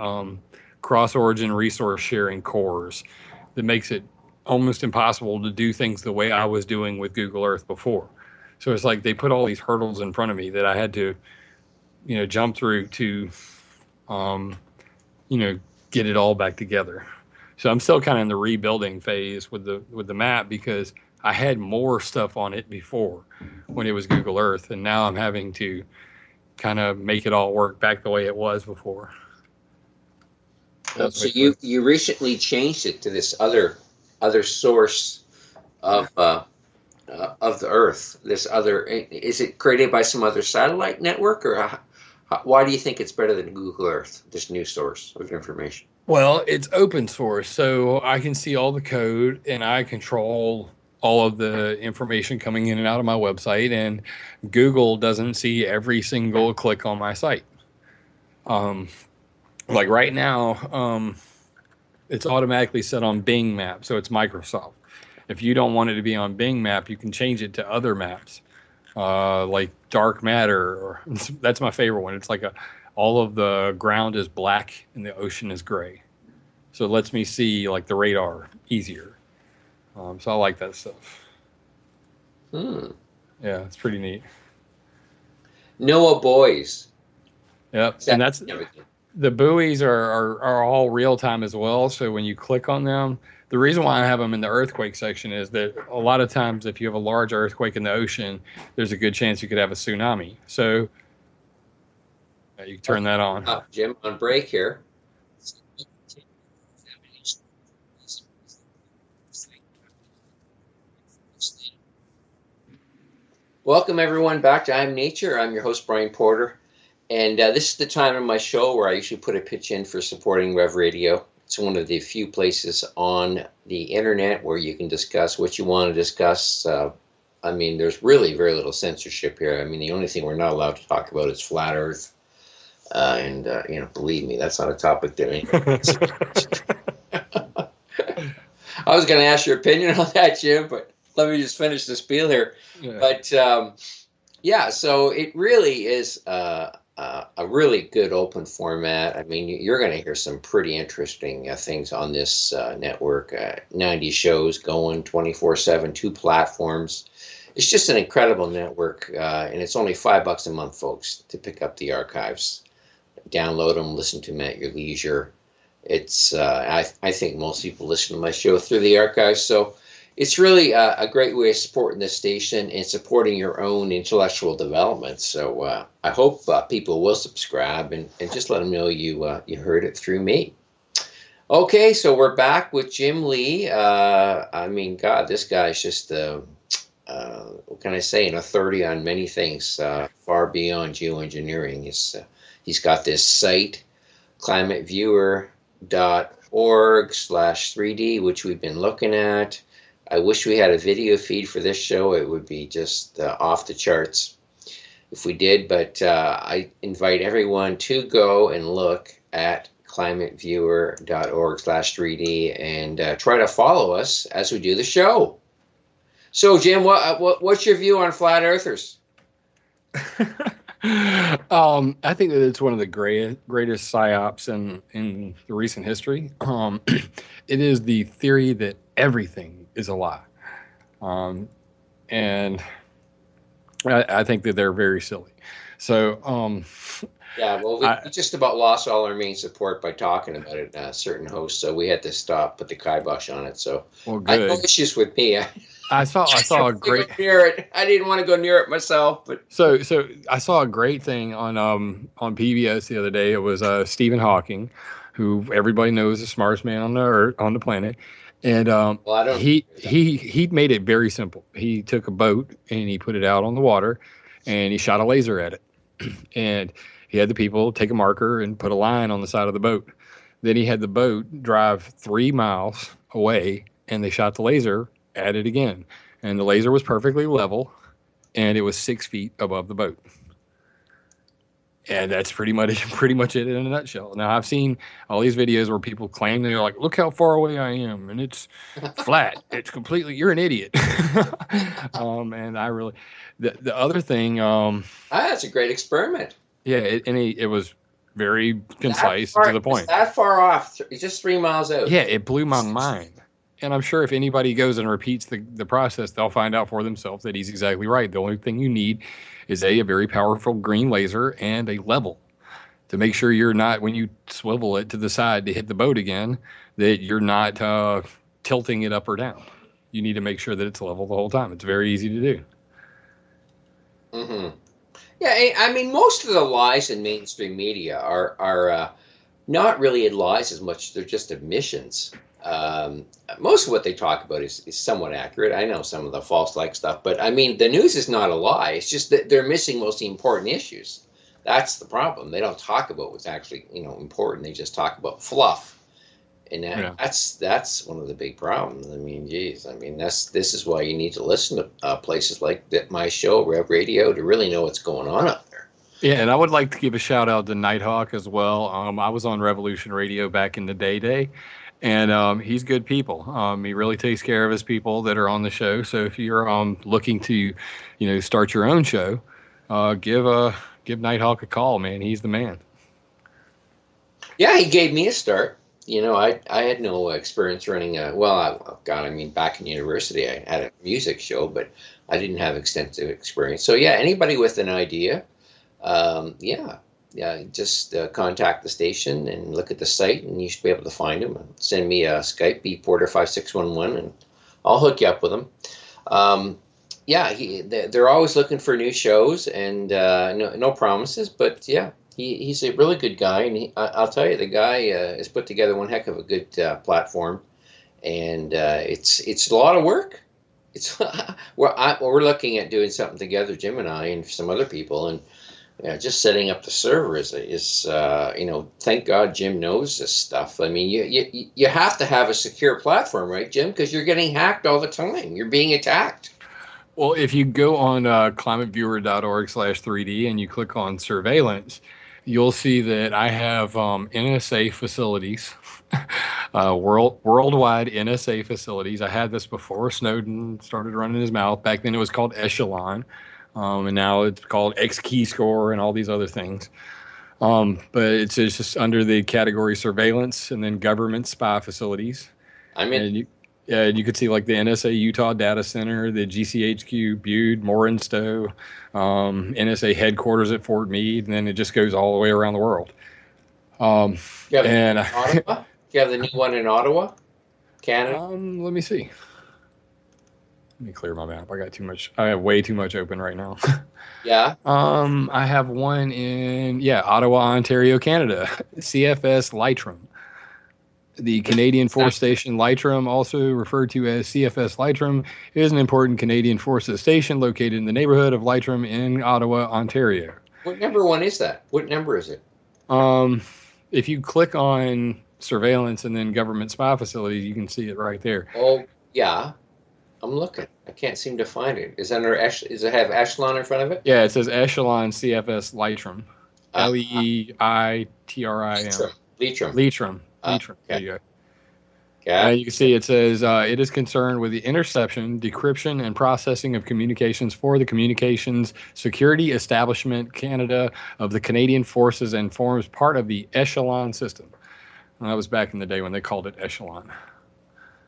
cross-origin resource sharing cores, that makes it almost impossible to do things the way I was doing with Google Earth before. So it's like they put all these hurdles in front of me that I had to, you know, jump through to, you know, get it all back together. So I'm still kind of in the rebuilding phase with the map, because I had more stuff on it before when it was Google Earth, and now I'm having to kind of make it all work back the way it was before. So you recently changed it to this other source of the Earth. This other, is it created by some other satellite network, or why do you think it's better than Google Earth? This new source of information. Well, it's open source, so I can see all the code and I control all of the information coming in and out of my website, and Google doesn't see every single click on my site. Like right now, it's automatically set on Bing Map, so it's Microsoft. If you don't want it to be on Bing Map, you can change it to other maps, like dark matter, or that's my favorite one. It's like all of the ground is black and the ocean is gray, so it lets me see like the radar easier. So I like that stuff. Hmm. Yeah, it's pretty neat. Noah buoys. Yep, and that's everything. the buoys are all real time as well. So when you click on them, the reason why I have them in the earthquake section is that a lot of times if you have a large earthquake in the ocean, there's a good chance you could have a tsunami. So you can turn that on. Jim, on break here. Welcome everyone back to I'm Nature. I'm your host Brian Porter, and this is the time in my show where I usually put a pitch in for supporting Rev Radio. It's one of the few places on the internet where you can discuss what you want to discuss. I mean, there's really very little censorship here. I mean, the only thing we're not allowed to talk about is flat Earth, and you know, believe me, that's not a topic that. I was going to ask your opinion on that, Jim, but let me just finish the spiel here. Yeah. But yeah, so it really is a really good open format. I mean, you're going to hear some pretty interesting things on this network. 90 shows going 24/7, 2 platforms. It's just an incredible network, and it's only $5 a month, folks, to pick up the archives. Download them, listen to them at your leisure. It's I think most people listen to my show through the archives, so it's really a great way of supporting this station and supporting your own intellectual development. So I hope people will subscribe and just let them know you heard it through me. Okay, so we're back with Jim Lee. I mean, God, this guy's just what can I say? An authority on many things, far beyond geoengineering. He's got this site, climateviewer.org/3D, which we've been looking at. I wish we had a video feed for this show. It would be just off the charts if we did, but I invite everyone to go and look at climateviewer.org/3D and try to follow us as we do the show. So, Jim, what's your view on flat earthers? I think that it's one of the greatest psyops in the recent history. It is the theory that everything is a lie. And I think that they're very silly. So, yeah, well, we just about lost all our main support by talking about it, certain hosts. So we had to put the kibosh on it. So well, good. I had no issues with me. I saw a great near it. I didn't want to go near it myself, but so I saw a great thing on PBS the other day. It was Stephen Hawking, who everybody knows is the smartest man on the planet, and he made it very simple. He took a boat and he put it out on the water, and he shot a laser at it, and he had the people take a marker and put a line on the side of the boat. Then he had the boat drive 3 miles away, and they shot the laser at it again, and the laser was perfectly level, and it was 6 feet above the boat. And that's pretty much it in a nutshell. Now, I've seen all these videos where people claim they're like, look how far away I am, and it's flat. It's completely, you're an idiot. And I really, the other thing. That's a great experiment. Yeah, it was very concise to the point. That far off, just 3 miles out. Yeah, it blew my mind. And I'm sure if anybody goes and repeats the process, they'll find out for themselves that he's exactly right. The only thing you need is a very powerful green laser and a level to make sure you're not, when you swivel it to the side to hit the boat again, that you're not tilting it up or down. You need to make sure that it's level the whole time. It's very easy to do. Mm-hmm. Yeah, I mean, most of the lies in mainstream media are not really lies as much. They're just admissions. Most of what they talk about is somewhat accurate. I know some of the false-like stuff, but I mean, the news is not a lie. It's just that they're missing most of the important issues. That's the problem. They don't talk about what's actually, important. They just talk about fluff. And Yeah. that's one of the big problems. I mean, geez, I mean this is why you need to listen to places like my show, Rev Radio, to really know what's going on up there. Yeah, and I would like to give a shout out to Nighthawk as well. I was on Revolution Radio back in the day, and he's good people. He really takes care of his people that are on the show. So if you're looking to, start your own show, give Nighthawk a call, man. He's the man. Yeah, he gave me a start. I had no experience running God, I mean, back in university, I had a music show, but I didn't have extensive experience. So yeah, anybody with an idea, yeah, just contact the station and look at the site, and you should be able to find him. And send me a Skype, bporter5611, and I'll hook you up with him. Yeah, they're always looking for new shows, and no promises, but yeah, he's a really good guy, and I'll tell you, the guy has put together one heck of a good platform, and it's a lot of work. It's we're looking at doing something together, Jim and I, and some other people, and just setting up the server is thank God Jim knows this stuff. I mean, you have to have a secure platform, right, Jim? Because you're getting hacked all the time. You're being attacked. Well, if you go on climateviewer.org/3D and you click on surveillance, you'll see that I have NSA facilities, worldwide NSA facilities. I had this before Snowden started running his mouth. Back then it was called Echelon, and now it's called X Key Score and all these other things. But it's just under the category surveillance and then government spy facilities. I'm in. And you could see like the NSA Utah Data Center, the GCHQ Butte, Morinstow, NSA headquarters at Fort Meade, and then it just goes all the way around the world. Do you have Ottawa? Do you have the new one in Ottawa, Canada? Let me see. Let me clear my map. I have way too much open right now. Yeah. I have one in Ottawa, Ontario, Canada. CFS Lytram. The Canadian Force Station Lytram, also referred to as CFS Lytram, is an important Canadian Forces station located in the neighborhood of Lytram in Ottawa, Ontario. What number one is that? What number is it? If you click on surveillance and then government spy facilities, you can see it right there. Oh, yeah. I'm looking. I can't seem to find it. Is it have Echelon in front of it? Yeah, it says Echelon CFS Lytram. Leitrim. Leitrim. Okay. There you go. Yeah. You can see it says it is concerned with the interception, decryption, and processing of communications for the Communications Security Establishment Canada of the Canadian Forces and forms part of the Echelon system. And that was back in the day when they called it Echelon.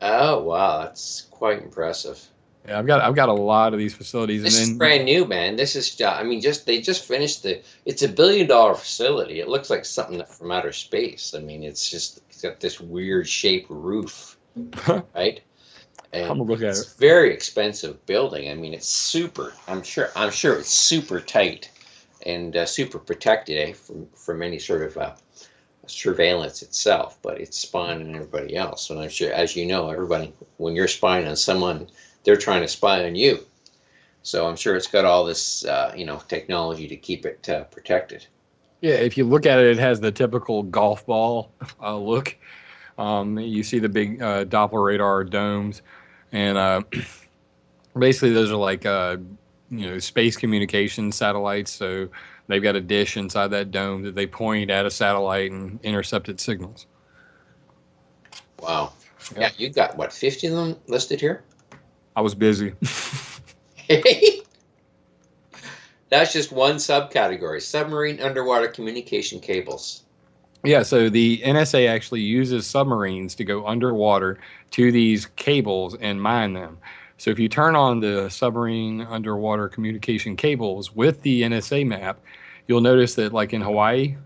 Oh wow, that's quite impressive. Yeah, I've got a lot of these facilities. This is brand new, man. This is, I mean, they just finished it's $1 billion facility. It looks like something from outer space. I mean, it's got this weird shaped roof, right? And I'm gonna look at it's it. a very expensive building. I mean, it's super. I'm sure it's super tight and super protected from any sort of surveillance itself. But it's spying on everybody else. And I'm sure, as you know, everybody, when you're spying on someone, they're trying to spy on you. So I'm sure it's got all this, technology to keep it protected. Yeah, if you look at it, it has the typical golf ball look. You see the big Doppler radar domes, and basically those are like space communication satellites. So they've got a dish inside that dome that they point at a satellite and intercept its signals. Wow. Yeah, you got what, 50 of them listed here? I was busy. That's just one subcategory: submarine underwater communication cables. Yeah, so the NSA actually uses submarines to go underwater to these cables and mine them. So if you turn on the submarine underwater communication cables with the NSA map, you'll notice that, like in Hawaii,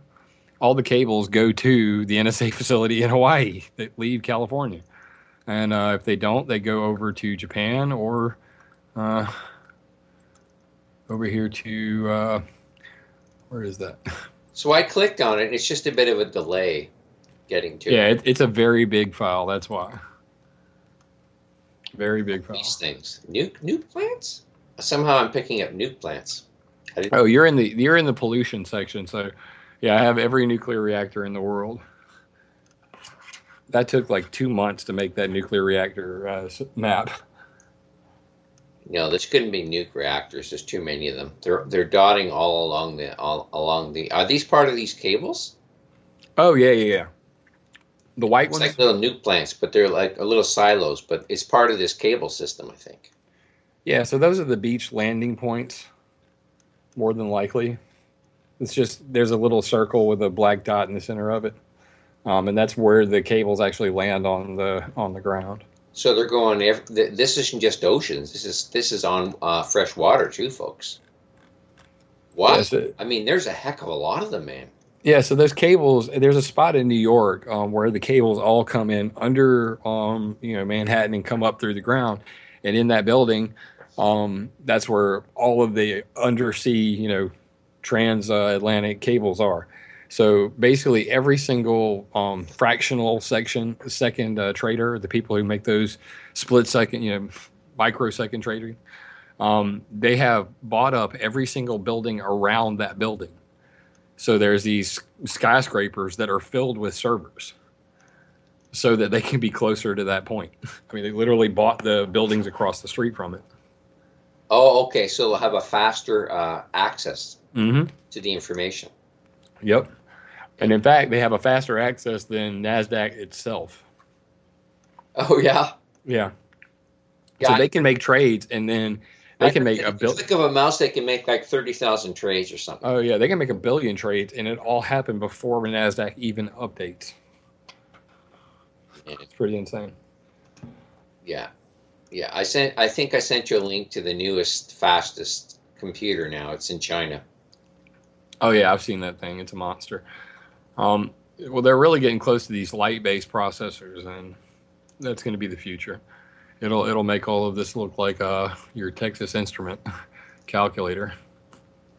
all the cables go to the NSA facility in Hawaii that leave California. And if they don't, they go over to Japan or over here to, where is that? So I clicked on it, and it's just a bit of a delay getting to it. Yeah, it's a very big file. That's why. Very big file. These things. Nuke plants? Somehow I'm picking up nuke plants. Oh, you're in the pollution section. So, yeah, I have every nuclear reactor in the world. That took like 2 months to make that nuclear reactor map. No, this couldn't be nuke reactors. There's too many of them. They're dotting all along the. Are these part of these cables? Oh yeah, yeah, yeah. The white It's like ones. little nuke plants, but they're like a little silos. But it's part of this cable system, I think. Yeah, so those are the beach landing points, more than likely. It's just there's a little circle with a black dot in the center of it, and that's where the cables actually land on the ground. So they're going. This isn't just oceans. This is on fresh water too, folks. Wow. Yeah, so I mean, there's a heck of a lot of them, man. yeah, so those cables. There's a spot in New York where the cables all come in under Manhattan and come up through the ground, and in that building, that's where all of the undersea transatlantic cables are. So basically, every single fractional second trader, the people who make those split second, microsecond trading, they have bought up every single building around that building. So there's these skyscrapers that are filled with servers so that they can be closer to that point. I mean, they literally bought the buildings across the street from it. Oh, okay. So they'll have a faster access Mm-hmm. to the information. Yep. And in fact, they have a faster access than NASDAQ itself. Oh yeah, Yeah. So yeah. they can make trades and then they I can heard make that a if you billion. click of a mouse, they can make like 30,000 trades or something. Oh, yeah. They can make a billion trades and it all happened before NASDAQ even updates. Yeah, It's pretty insane. yeah. Yeah. I think I sent you a link to the newest, fastest computer now. It's in China. Oh, yeah. I've seen that thing. It's a monster. Well, they're really getting close to these light-based processors, and that's going to be the future. It'll make all of this look like your Texas Instrument calculator.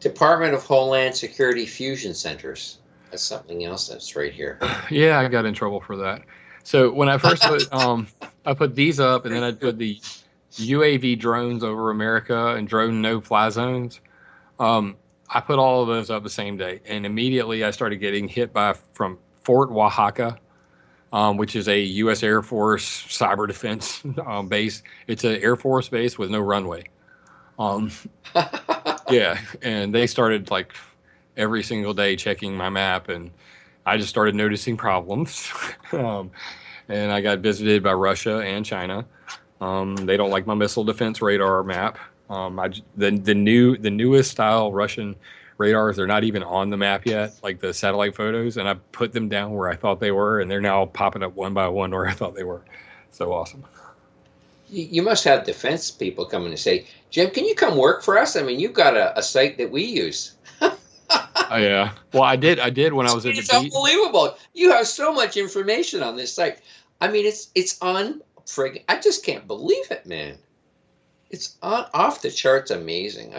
Department of Homeland Security Fusion Centers. That's something else that's right here. Yeah, I got in trouble for that. So when I first put I put these up, and then I put the UAV drones over America and drone no-fly zones. I put all of those up the same day, and immediately I started getting hit by from Fort Oaxaca, which is a U.S. Air Force cyber defense base. It's an Air Force base with no runway. Um, yeah, and they started like every single day checking my map, and I just started noticing problems. um, and I got visited by Russia and China. They don't like my missile defense radar map. The newest style Russian radars, they're not even on the map yet, like the satellite photos, and I put them down where I thought they were, and they're now popping up one by one where I thought they were. So awesome. You must have defense people coming to say, Jim, can you come work for us? I mean, you've got a site that we use. Oh yeah. Well, I did when I was at the It's beach. unbelievable. You have so much information on this site. I mean, it's unfriggin'. I just can't believe it, man. It's off the charts amazing.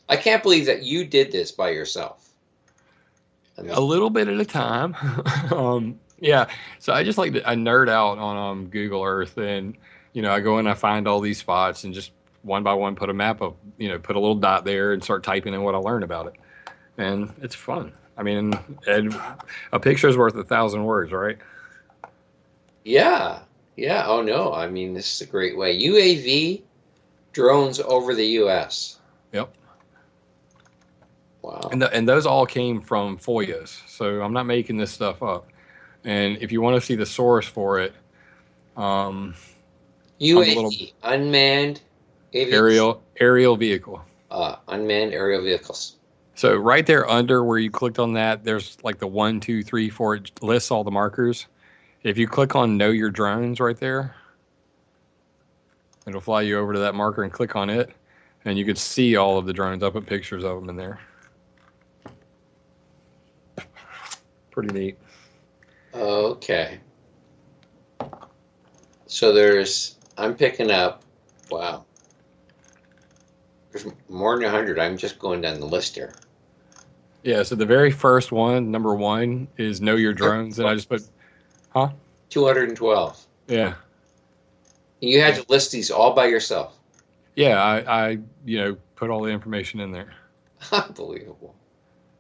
I can't believe that you did this by yourself. I mean, A little bit at a time. Yeah. So I just I nerd out on Google Earth, and I go and I find all these spots and just one by one put a map up. Put a little dot there and start typing in what I learned about it, and it's fun. I mean, and a picture is worth 1,000 words, right? yeah, yeah. Oh no, I mean, this is a great way. UAV drones over the U.S. Yep. Wow. And those all came from FOIAs, so I'm not making this stuff up. And if you want to see the source for it, um, on the little UAV, unmanned aerial vehicle. unmanned aerial vehicles. So right there under where you clicked on that, there's like the 1, 2, 3, 4. It lists all the markers. If you click on Know Your Drones right there, it'll fly you over to that marker and click on it, and you could see all of the drones. I put pictures of them in there. Pretty neat. Okay. So I'm picking up, wow. There's more than 100. I'm just going down the list here. Yeah, so the very first one, number 1, is Know Your Drones, and I just put, 212. Yeah. And you had to list these all by yourself. Yeah, I put all the information in there. Unbelievable.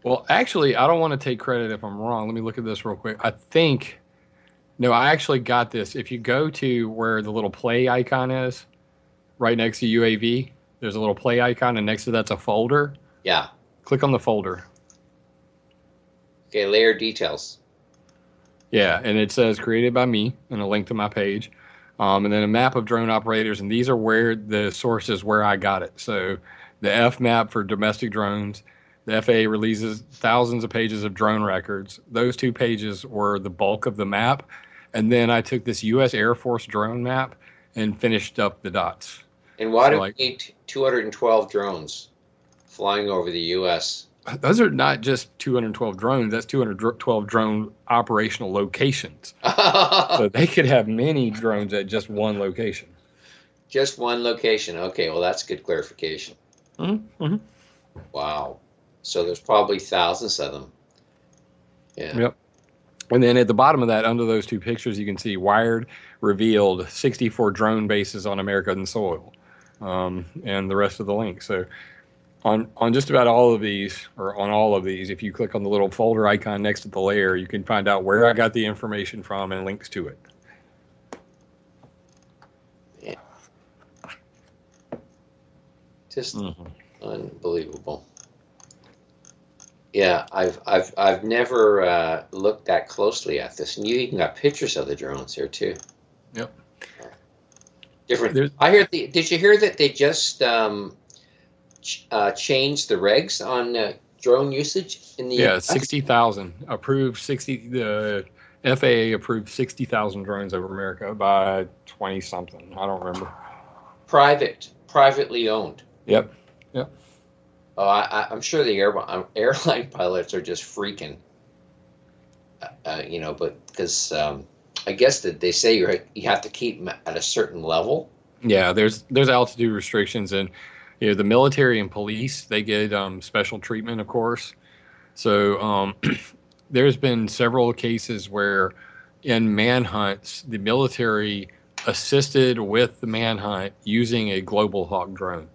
Well, actually, I don't want to take credit if I'm wrong. Let me look at this real quick. I think No, I actually got this. If you go to where the little play icon is, right next to UAV, there's a little play icon, and next to that's a folder. Yeah. Click on the folder. Okay, layer details. Yeah, and it says created by me and a link to my page. And then a map of drone operators, and these are where the sources where I got it. So the F map for domestic drones, the FAA releases thousands of pages of drone records. Those two pages were the bulk of the map. And then I took this US Air Force drone map and finished up the dots. And why So do like we need 212 drones flying over the U.S.? those are not just 212 drones, that's 212 drone operational locations. So they could have many drones at just one location. Just one location. Okay, well, that's good clarification. Mm-hmm. Wow. So there's probably thousands of them. Yeah. Yep. And then at the bottom of that, under those two pictures, you can see Wired revealed 64 drone bases on American soil, and the rest of the link. So on just about all of these, or on all of these, if you click on the little folder icon next to the layer, you can find out where I got the information from and links to it. Yeah. Just unbelievable. Yeah, I've never looked that closely at this, and you even got pictures of the drones here too. Yep. Different. There's, I hear. Did you hear that they just changed the regs on drone usage in the yeah, U.S.? 60,000 approved. 60 the FAA approved 60,000 drones over America by 20 something. I don't remember. Privately owned. Yep. Yep. Oh, I'm sure the airline pilots are just freaking. But because I guess that they say you have to keep them at a certain level. Yeah, there's altitude restrictions, and the military and police, they get special treatment, of course. So there's been several cases where in manhunts the military assisted with the manhunt using a Global Hawk drone,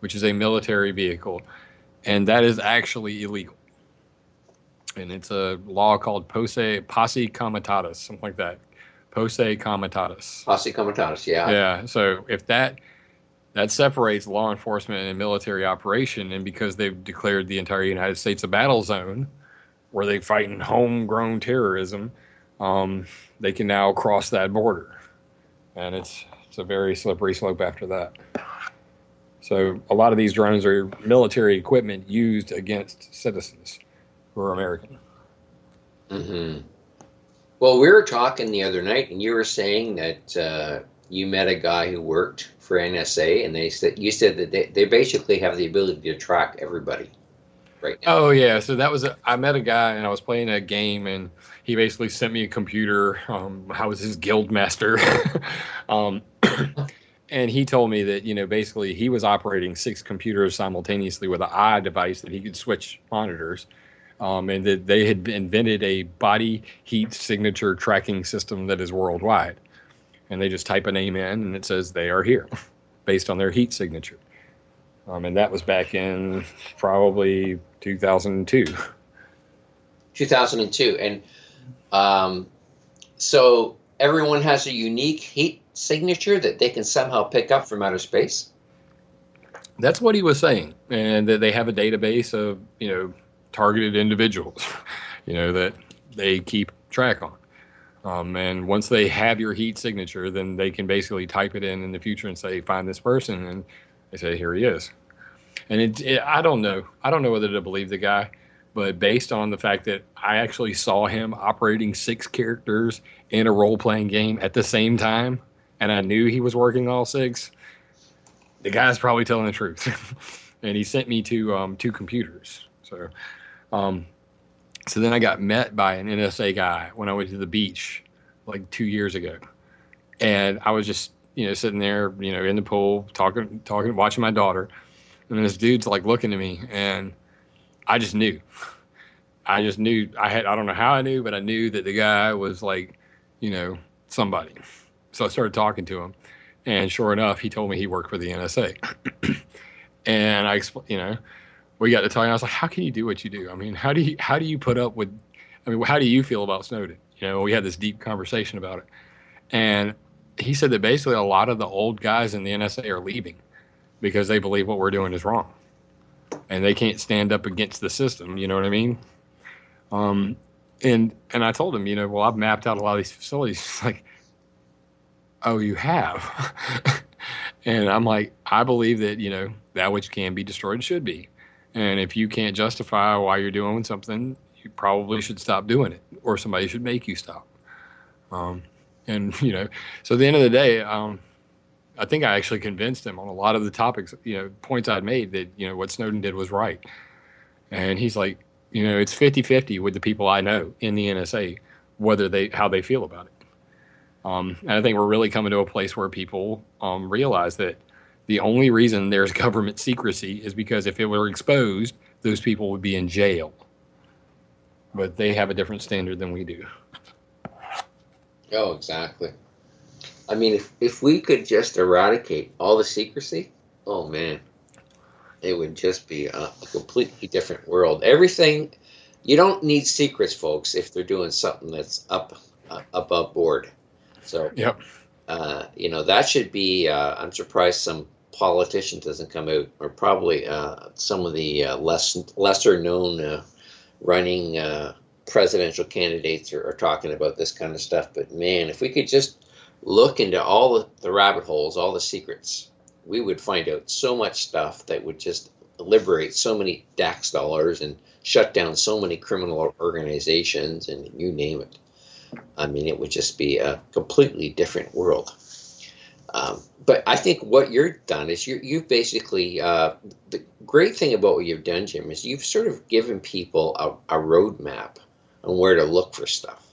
which is a military vehicle, and that is actually illegal. And it's a law called Posse Comitatus, something like that. Posse Comitatus. Posse Comitatus, yeah. Yeah. So if that separates law enforcement and military operation, and because they've declared the entire United States a battle zone where they fight in homegrown terrorism, they can now cross that border, and it's a very slippery slope after that. So a lot of these drones are military equipment used against citizens who are American. Mm-hmm. Well, we were talking the other night, and you were saying that you met a guy who worked for NSA, and you said that they basically have the ability to track everybody right now. Oh yeah, so I met a guy and I was playing a game, and he basically sent me a computer. I was his guild master, and he told me that basically he was operating 6 computers simultaneously with an eye device that he could switch monitors. And that they had invented a body heat signature tracking system that is worldwide. And they just type a name in, and it says they are here, based on their heat signature. And that was back in probably 2002. 2002, and so everyone has a unique heat signature that they can somehow pick up from outer space. That's what he was saying, and that they have a database of targeted individuals, that they keep track on. And once they have your heat signature, then they can basically type it in the future and say, find this person. And they say, here he is. And I don't know. I don't know whether to believe the guy, but based on the fact that I actually saw him operating 6 characters in a role-playing game at the same time, and I knew he was working all 6, the guy's probably telling the truth. And he sent me to 2 computers. So then I got met by an NSA guy when I went to the beach like 2 years ago. And I was just, sitting there, in the pool, talking, watching my daughter. And then this dude's like looking at me, and I just knew. I don't know how I knew, but I knew that the guy was like, somebody. So I started talking to him. And sure enough, he told me he worked for the NSA. And I explained, we got to talking. I was like, how can you do what you do? I mean, how do you put up with, how do you feel about Snowden? We had this deep conversation about it. And he said that basically a lot of the old guys in the NSA are leaving because they believe what we're doing is wrong and they can't stand up against the system. You know what I mean? Um, and I told him, well, I've mapped out a lot of these facilities. He's like, oh, you have? And I'm like, I believe that, that which can be destroyed should be. And if you can't justify why you're doing something, you probably should stop doing it, or somebody should make you stop. Um, and, so at the end of the day, I think I actually convinced him on a lot of the topics, points I'd made that, what Snowden did was right. And he's like, it's 50-50 with the people I know in the NSA, how they feel about it. And I think we're really coming to a place where people realize that the only reason there's government secrecy is because if it were exposed, those people would be in jail. But they have a different standard than we do. Oh, exactly. I mean, if we could just eradicate all the secrecy, oh man, it would just be a completely different world. Everything, you don't need secrets, folks, if they're doing something that's above board. So, yep. That should be, I'm surprised some politician doesn't come out, or probably some of the lesser known running presidential candidates are talking about this kind of stuff. But man, if we could just look into all the rabbit holes, all the secrets, we would find out so much stuff that would just liberate so many tax dollars and shut down so many criminal organizations and you name it. I mean, it would just be a completely different world. But I think what you've done is you've basically, the great thing about what you've done, Jim, is you've sort of given people a roadmap on where to look for stuff,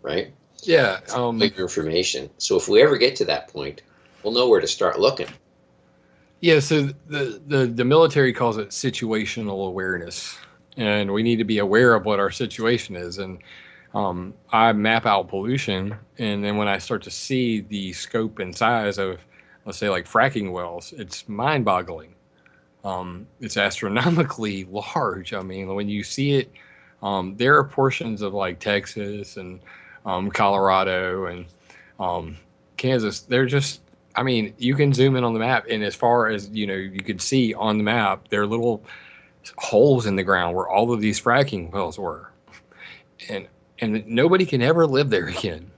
right? Yeah. Your information. So if we ever get to that point, we'll know where to start looking. Yeah, so the military calls it situational awareness, and we need to be aware of what our situation is. And I map out pollution, and then when I start to see the scope and size of, let's say, like fracking wells, it's mind-boggling. It's astronomically large. I mean, when you see it, there are portions of like Texas and Colorado and Kansas. They're just, I mean, you can zoom in on the map, and as far as you could see on the map, there are little holes in the ground where all of these fracking wells were, and nobody can ever live there again.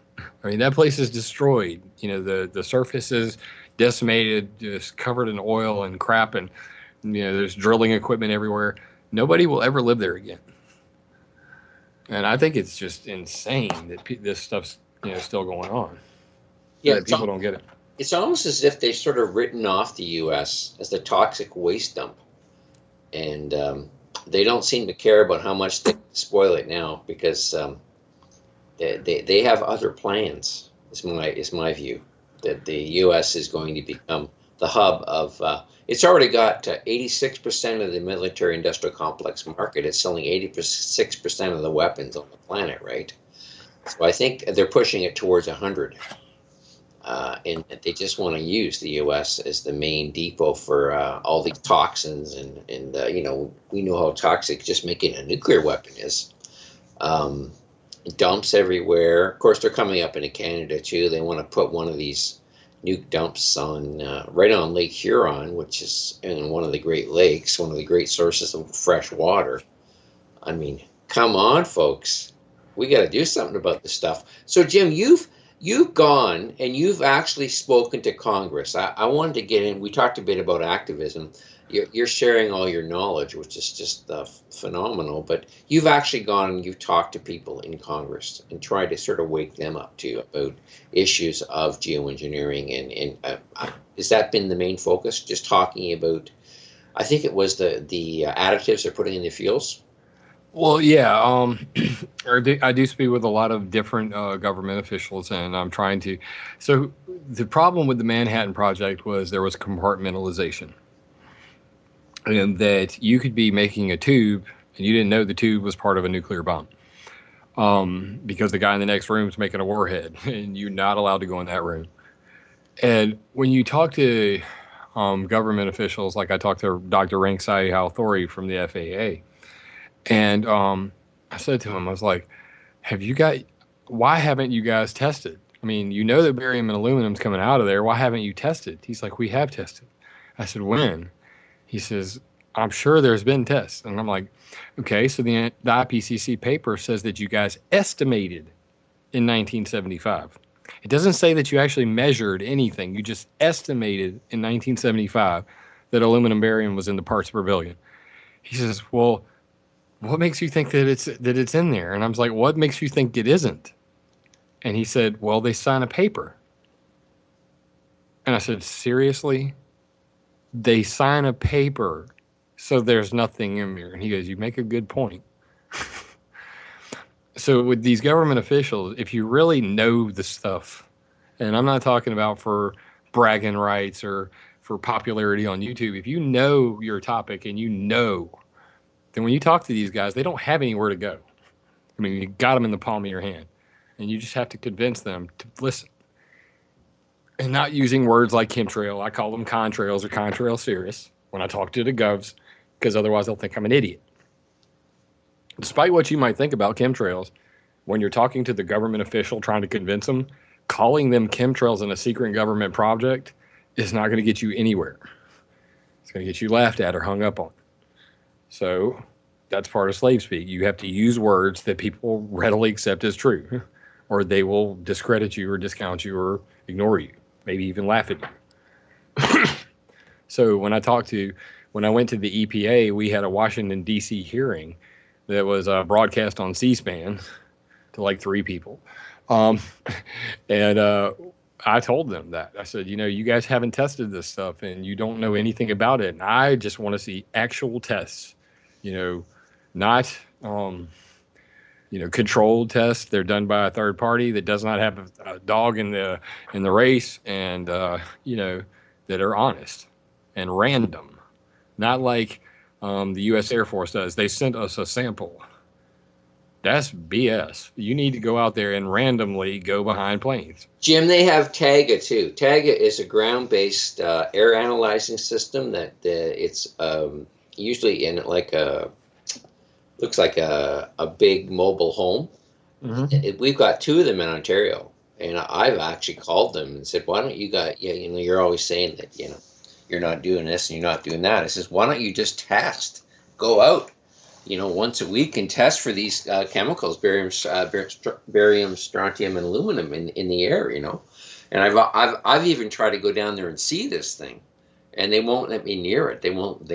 I mean, that place is destroyed. The surface is decimated, just covered in oil and crap, and there's drilling equipment everywhere. Nobody will ever live there again. And I think it's just insane that this stuff's still going on. Yeah, people don't get it. It's almost as if they've sort of written off the U.S. as the toxic waste dump, and they don't seem to care about how much they spoil it now because they have other plans. Is my view that the U.S. is going to become the hub of. It's already got 86% of the military-industrial complex market. It's selling 86% of the weapons on the planet, right? So I think they're pushing it towards 100. And they just want to use the U.S. as the main depot for all these toxins, and we know how toxic just making a nuclear weapon is. Dumps everywhere. Of course, they're coming up into Canada too. They want to put one of these nuke dumps on right on Lake Huron, which is in one of the Great Lakes, one of the great sources of fresh water. I mean, come on, folks, we got to do something about this stuff. So, Jim, you've gone and you've actually spoken to Congress. I wanted to get in. We talked a bit about activism. You're sharing all your knowledge, which is just phenomenal. But you've actually gone and you've talked to people in and tried to sort of wake them up too about issues of geoengineering. And has that been the main focus? Just talking about, I think it was the additives they're putting in the fuels. Well, yeah, I do speak with a lot of different government officials, and I'm trying to. So the problem with the Manhattan Project was there was compartmentalization, and that you could be making a tube, and you didn't know the tube was part of a nuclear bomb, because the guy in the next room is making a warhead, and you're not allowed to go in that room. And when you talk to government officials, like I talked to Dr. Ranksai Halthori from the FAA. And I said to him, I was like, have you got, why haven't you guys tested? I mean, you know that barium and aluminum's coming out of there. Why haven't you tested? He's like, we have tested. I said, when? He says, I'm sure there's been tests. And I'm like, okay, so the IPCC paper says that you guys estimated in 1975. It doesn't say that you actually measured anything. You just estimated in 1975 that aluminum barium was in the parts per billion. He says, well, what makes you think that it's in there? And I was like, what makes you think it isn't? And he said, well, they sign a paper. And I said, seriously? They sign a paper, so there's nothing in there. And he goes, you make a good point. So with these government officials, if you really know the stuff, and I'm not talking about for bragging rights or for popularity on YouTube, if you know your topic and you know, then when you talk to these guys, they don't have anywhere to go. I mean, you got them in the palm of your hand, and you just have to convince them to listen. And not using words like chemtrail. I call them contrails or contrail serious when I talk to the govs, because otherwise they'll think I'm an idiot. Despite what you might think about chemtrails, when you're talking to the government official trying to convince them, calling them chemtrails in a secret government project is not going to get you anywhere. It's going to get you laughed at or hung up on. So that's part of slave speak. You have to use words that people readily accept as true, or they will discredit you or discount you or ignore you, maybe even laugh at you. So when I went to the EPA, we had a Washington, D.C. hearing that was broadcast on C-SPAN to like 3 people. And I told them that. I said, you guys haven't tested this stuff and you don't know anything about it. And I just want to see actual tests, not, controlled tests. They're done by a third party that does not have a dog in the race and, that are honest and random. Not like the U.S. Air Force does. They sent us a sample. That's BS. You need to go out there and randomly go behind planes. Jim, they have TAGA too. TAGA is a ground-based air analyzing system that it's usually in looks like a big mobile home. Mm-hmm. We've got 2 of them in Ontario, and I've actually called them and said, "Why don't you you're always saying that you're not doing this and you're not doing that." I says, "Why don't you just test? Go out." Once a week and test for these chemicals, barium, strontium, and aluminum in the air. And I've even tried to go down there and see this thing, and they won't let me near it. They won't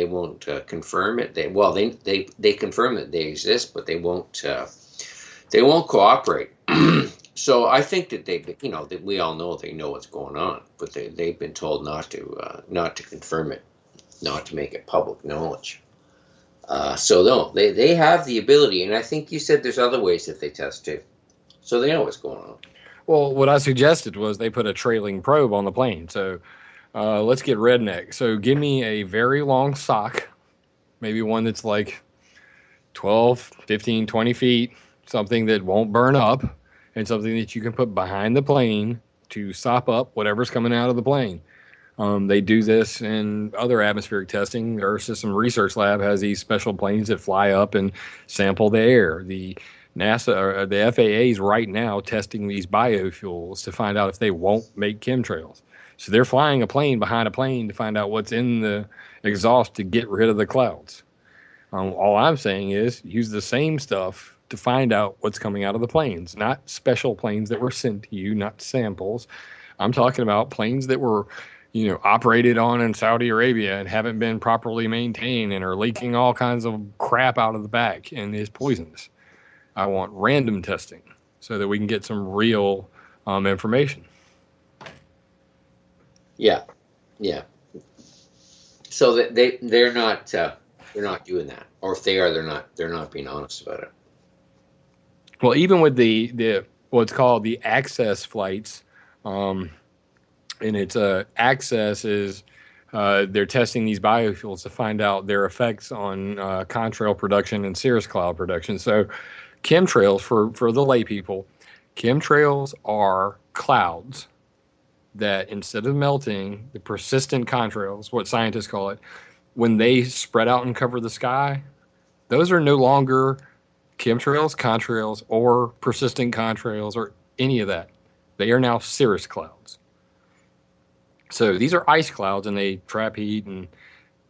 confirm it. They confirm that they exist, but they won't cooperate. So I think that that we all know they know what's going on, but they've been told not to confirm it, not to make it public knowledge. So no, they have the ability, and I think you said there's other ways that they test too. So they know what's going on. Well, what I suggested was they put a trailing probe on the plane. So let's get redneck. So give me a very long sock, maybe one that's like 12, 15, 20 feet, something that won't burn up, and something that you can put behind the plane to sop up whatever's coming out of the plane. They do this in other atmospheric testing. The Earth System Research Lab has these special planes that fly up and sample the air. The NASA or the FAA is right now testing these biofuels to find out if they won't make chemtrails. So they're flying a plane behind a plane to find out what's in the exhaust to get rid of the clouds. All I'm saying is use the same stuff to find out what's coming out of the planes, not special planes that were sent to you, not samples. I'm talking about planes that were operated on in Saudi Arabia and haven't been properly maintained and are leaking all kinds of crap out of the back and is poisonous. I want random testing so that we can get some real information. Yeah. So that they're not doing that, or if they are, they're not being honest about it. Well, even with the what's called the access flights. And its access is they're testing these biofuels to find out their effects on contrail production and cirrus cloud production. So chemtrails, for the lay people, chemtrails are clouds that instead of melting, the persistent contrails, what scientists call it, when they spread out and cover the sky, those are no longer chemtrails, contrails, or persistent contrails, or any of that. They are now cirrus clouds. So these are ice clouds, and they trap heat, and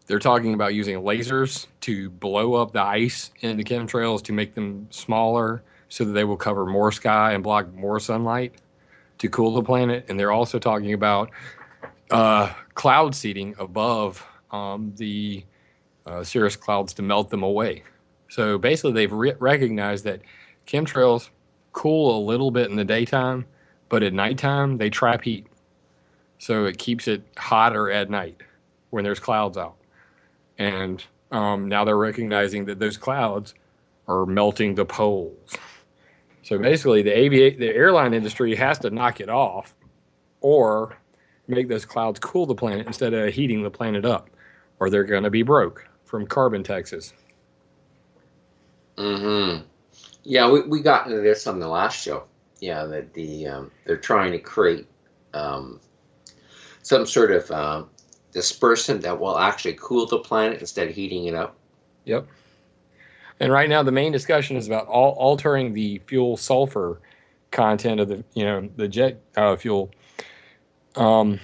they're talking about using lasers to blow up the ice in the chemtrails to make them smaller so that they will cover more sky and block more sunlight to cool the planet. And they're also talking about cloud seeding above the cirrus clouds to melt them away. So basically, they've recognized that chemtrails cool a little bit in the daytime, but at nighttime, they trap heat. So it keeps it hotter at night when there's clouds out. And now they're recognizing that those clouds are melting the poles. So basically, the airline industry has to knock it off or make those clouds cool the planet instead of heating the planet up, or they're going to be broke from carbon taxes. Mm-hmm. Yeah, we got into this on the last show. Yeah, that they're trying to create some sort of dispersant that will actually cool the planet instead of heating it up. Yep. And right now, the main discussion is about altering the fuel sulfur content of the jet fuel. And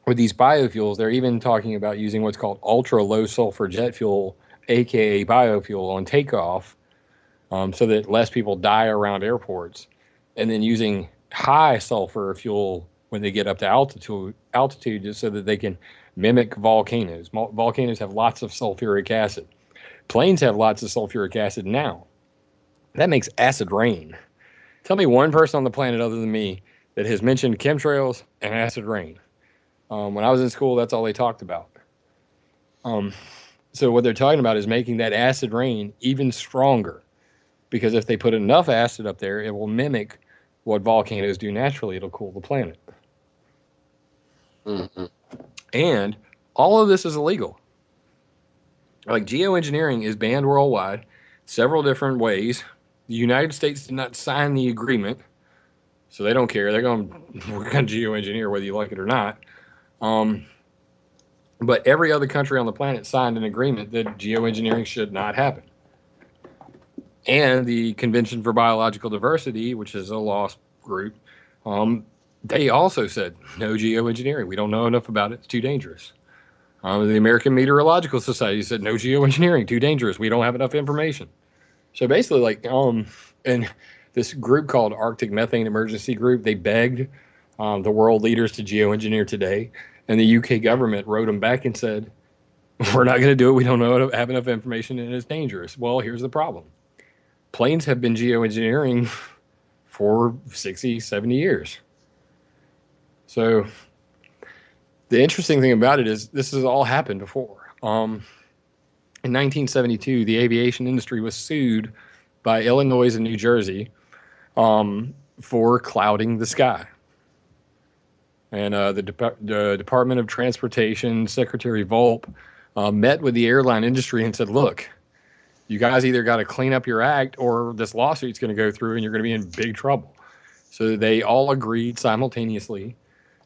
with these biofuels, they're even talking about using what's called ultra low sulfur jet fuel, aka biofuel, on takeoff, so that less people die around airports, and then using high sulfur fuel when they get up to altitude, just so that they can mimic volcanoes. Volcanoes have lots of sulfuric acid. Planes have lots of sulfuric acid now. That makes acid rain. Tell me one person on the planet other than me that has mentioned chemtrails and acid rain. When I was in school, that's all they talked about. So what they're talking about is making that acid rain even stronger, because if they put enough acid up there, it will mimic what volcanoes do naturally. It'll cool the planet. Mm-hmm. And all of this is illegal. Like, geoengineering is banned worldwide, several different ways. The United States did not sign the agreement, so they don't care. We're going to geoengineer whether you like it or not. But every other country on the planet signed an agreement that geoengineering should not happen. And the Convention for Biological Diversity, which is a law group, they also said no geoengineering. We don't know enough about it. It's too dangerous. The American Meteorological Society said no geoengineering, too dangerous. We don't have enough information. So basically, and this group called Arctic Methane Emergency Group, they begged the world leaders to geoengineer today, and the UK government wrote them back and said, we're not going to do it. We don't have enough information, and it's dangerous. Well, here's the problem. Planes have been geoengineering for 60, 70 years. So the interesting thing about it is this has all happened before. In 1972, the aviation industry was sued by Illinois and New Jersey for clouding the sky. And the Department of Transportation, Secretary Volpe, met with the airline industry and said, look, you guys either got to clean up your act or this lawsuit's going to go through and you're going to be in big trouble. So they all agreed simultaneously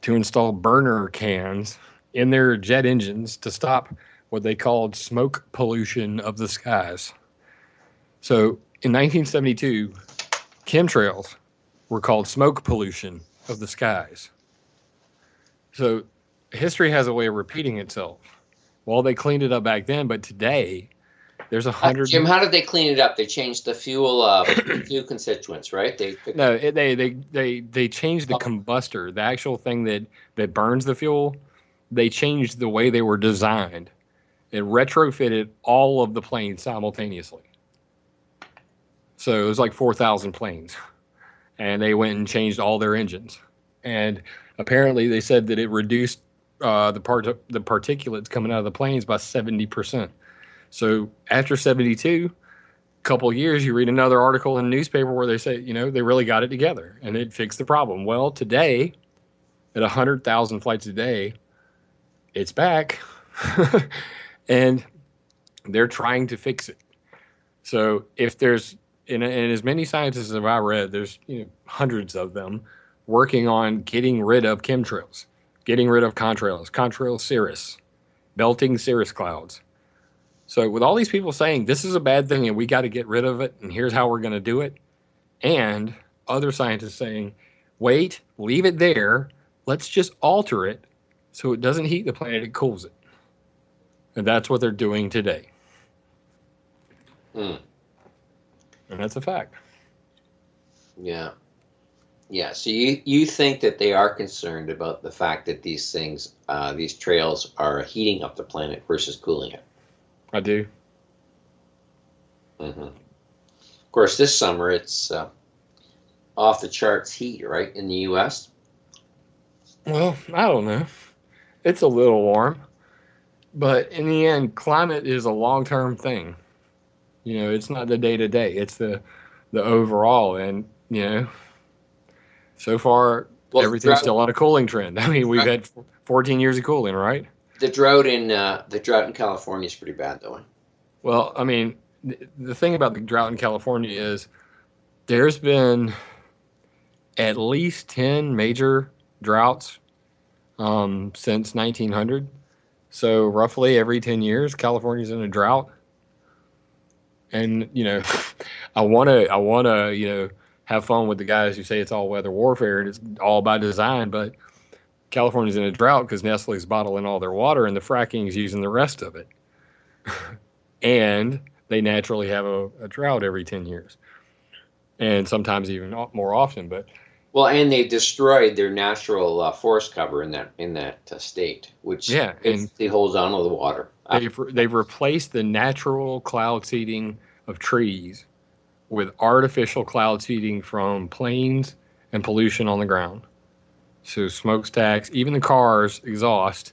to install burner cans in their jet engines to stop what they called smoke pollution of the skies. So in 1972, chemtrails were called smoke pollution of the skies. So history has a way of repeating itself. Well, they cleaned it up back then, but today there's 100. Jim, how did they clean it up? They changed the fuel constituents, right? They changed the combustor, the actual thing that burns the fuel. They changed the way they were designed. It retrofitted all of the planes simultaneously. So it was like 4,000 planes, and they went and changed all their engines. And apparently, they said that it reduced the particulates coming out of the planes by 70%. So after 72, a couple of years, you read another article in a newspaper where they say, they really got it together and it fixed the problem. Well, today, at 100,000 flights a day, it's back. And they're trying to fix it. So if there's, and as many scientists as I read, there's hundreds of them working on getting rid of chemtrails, getting rid of contrails cirrus, melting cirrus clouds. So with all these people saying this is a bad thing and we got to get rid of it and here's how we're going to do it, and other scientists saying, wait, leave it there, let's just alter it so it doesn't heat the planet, it cools it. And that's what they're doing today. Mm. And that's a fact. Yeah. Yeah. So you think that they are concerned about the fact that these things, these trails are heating up the planet versus cooling it? I do. Mm-hmm. Of course, this summer it's off the charts heat, right, in the U.S.? Well, I don't know. It's a little warm. But in the end, climate is a long term thing. You know, it's not the day to day, it's the overall. And, you know, so far, Well, everything's still on a cooling trend. I mean, we've had 14 years of cooling, right? the drought in California is pretty bad, though. Well, I mean, the thing about the drought in California is there's been at least 10 major droughts since 1900. So roughly every 10 years, California's in a drought. And, you know, I want to, you know, have fun with the guys who say it's all weather warfare and it's all by design, but California's in a drought because Nestle's bottling all their water and the fracking is using the rest of it. And they naturally have a drought every 10 years and sometimes even more often. But well, and they've destroyed their natural forest cover in that state, which yeah, and basically holds on to the water. they've replaced the natural cloud seeding of trees with artificial cloud seeding from planes and pollution on the ground. So smokestacks, even the cars exhaust,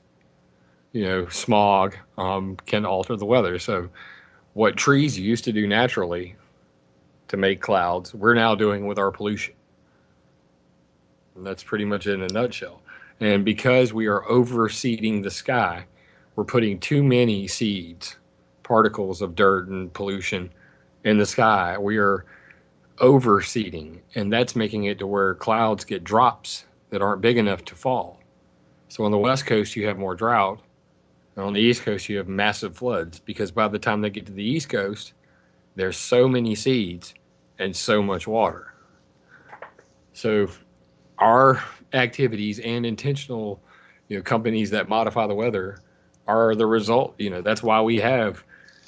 you know, smog can alter the weather. So what trees used to do naturally to make clouds, we're now doing with our pollution. And that's pretty much it in a nutshell. And because we are overseeding the sky, we're putting too many seeds, particles of dirt and pollution in the sky. We are overseeding, and that's making it to where clouds get drops that aren't big enough to fall. So on the West Coast, you have more drought. And on the East Coast, you have massive floods because by the time they get to the East Coast, there's so many seeds and so much water. So our activities and intentional, you know, companies that modify the weather are the result. You know, that's why we have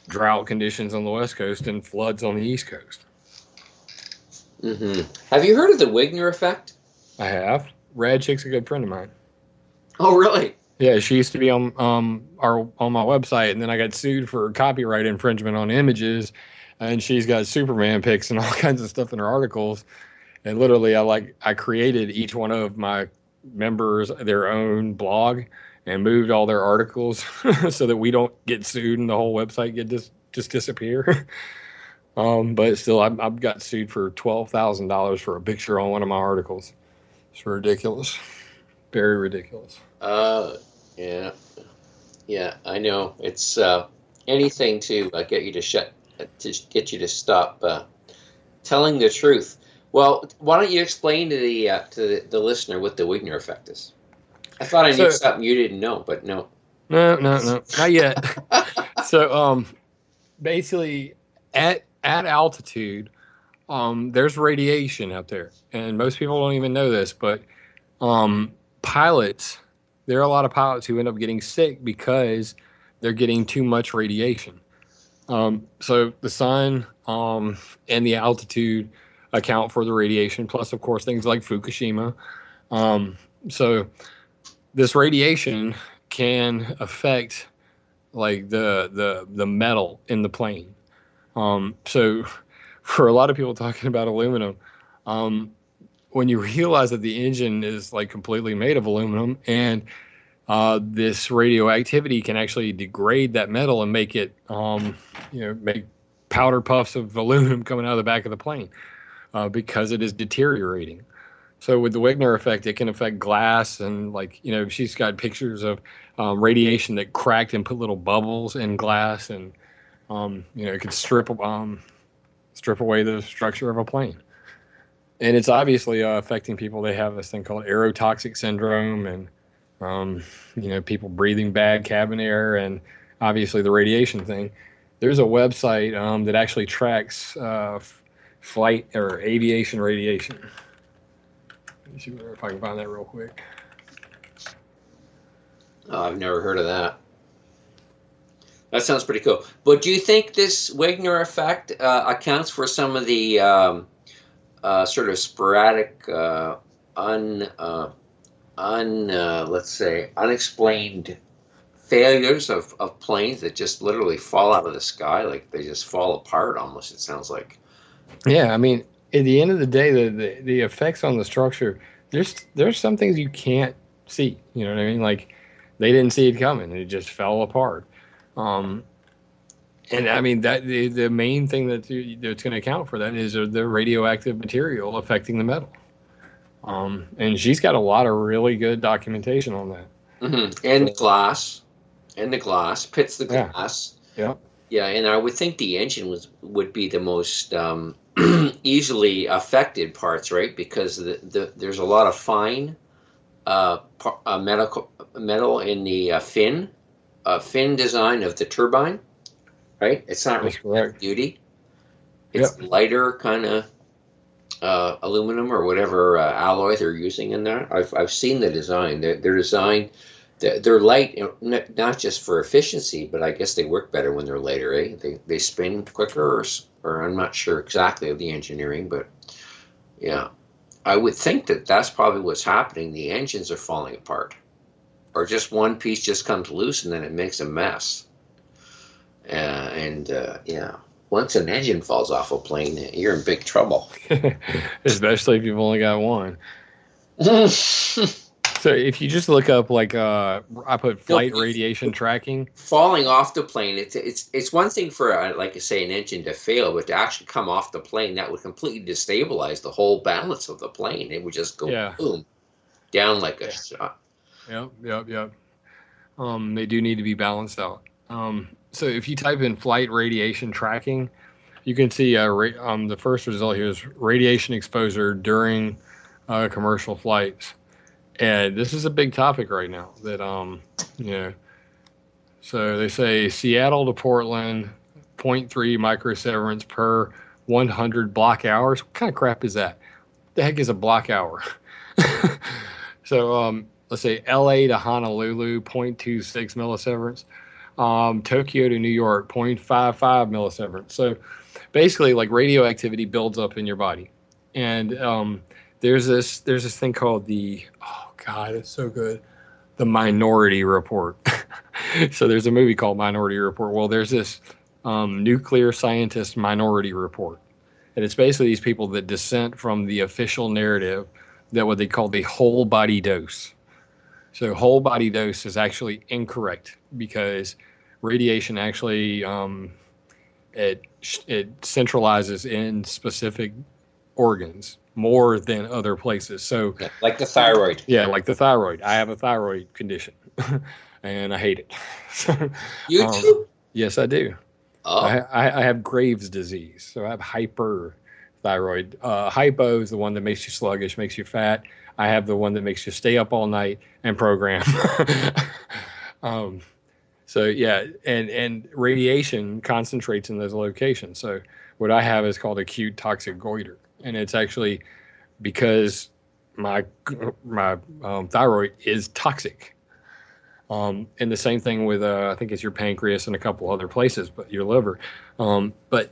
drought conditions on the West Coast and floods on the East Coast. Mm-hmm. Have you heard of the Wigner effect? I have. Rad Chick's a good friend of mine. Oh, really? Yeah, she used to be on my website, and then I got sued for copyright infringement on images, and she's got Superman pics and all kinds of stuff in her articles. And literally, I created each one of my members their own blog and moved all their articles so that we don't get sued and the whole website get just disappear. But still, I've got sued for $12,000 for a picture on one of my articles. It's ridiculous, very ridiculous. Yeah, yeah, I know. It's anything to get you to stop telling the truth. Well, why don't you explain to the listener what the Wigner effect is? I thought I knew something you didn't know, but no. No, not yet. So, basically, at altitude, there's radiation out there, and most people don't even know this. But pilots, there are a lot of pilots who end up getting sick because they're getting too much radiation. So the sun and the altitude account for the radiation, plus, of course, things like Fukushima. So this radiation can affect like the metal in the plane. So for a lot of people talking about aluminum, when you realize that the engine is like completely made of aluminum and this radioactivity can actually degrade that metal and make it, make powder puffs of aluminum coming out of the back of the plane because it is deteriorating. So with the Wigner effect, it can affect glass and she's got pictures of radiation that cracked and put little bubbles in glass and, it could strip away the structure of a plane. And it's obviously affecting people. They have this thing called aerotoxic syndrome and, people breathing bad cabin air and obviously the radiation thing. there's a website that actually tracks flight or aviation radiation. Let me see if I can find that real quick. Oh, I've never heard of that. That sounds pretty cool. But do you think this Wigner effect accounts for some of the sort of sporadic, let's say, unexplained failures of planes that just literally fall out of the sky, like they just fall apart almost, it sounds like. Yeah, I mean, at the end of the day, the effects on the structure, there's some things you can't see. You know what I mean? Like they didn't see it coming; it just fell apart. Um, and I mean that the main thing that's going to account for that is the radioactive material affecting the metal. And she's got a lot of really good documentation on that. And the So glass, pits the yeah, glass. yeah, Yeah, and I would think the engine would be the most easily affected parts, right? Because there's a lot of fine metal in the fin design of the turbine, right? It's not really that's heavy correct. duty. It's Yep, lighter kind of aluminum or whatever alloy they're using in there. I've seen the design. They're designed. They're light, not just for efficiency, but I guess they work better when they're lighter. Eh? They spin quicker, or I'm not sure exactly of the engineering, but yeah, I would think that that's probably what's happening. The engines are falling apart, or just one piece just comes loose and then it makes a mess. And yeah, once an engine falls off a plane, you're in big trouble. especially if you've only got one. So if you just look up like I put No, flight radiation tracking. falling off the plane. It's one thing for like I say an engine to fail, but to actually come off the plane, that would completely destabilize the whole balance of the plane. It would just go Yeah, boom down like a yeah, shot. yep. They do need to be balanced out. So if you type in flight radiation tracking, you can see the first result here is radiation exposure during commercial flights, and this is a big topic right now. That you know, so they say Seattle to Portland, zero point 0.3 microsieverts per 100 block hours. What kind of crap is that? The heck is a block hour? So let's say LA to Honolulu, 0.26 millisieverts. Tokyo to New York, 0.55 millisieverts. So basically, like radioactivity builds up in your body, and there's this thing called the oh god, it's so good, the Minority Report. So there's a movie called Minority Report. Well, there's this nuclear scientist Minority Report, and it's basically these people that dissent from the official narrative that what they call the whole body dose. So whole body dose is actually incorrect because radiation actually it centralizes in specific organs more than other places. So Yeah, like the thyroid. yeah, like the thyroid. I have a thyroid condition, and I hate it. So, You um, do? yes, I do. Oh, I have Graves' disease, so I have hyperthyroid. Hypo is the one that makes you sluggish, makes you fat. I have the one that makes you stay up all night and program. um, so yeah, and radiation concentrates in those locations. So what I have is called acute toxic goiter, and it's actually because my my thyroid is toxic. And the same thing with I think it's your pancreas and a couple other places, but your liver. But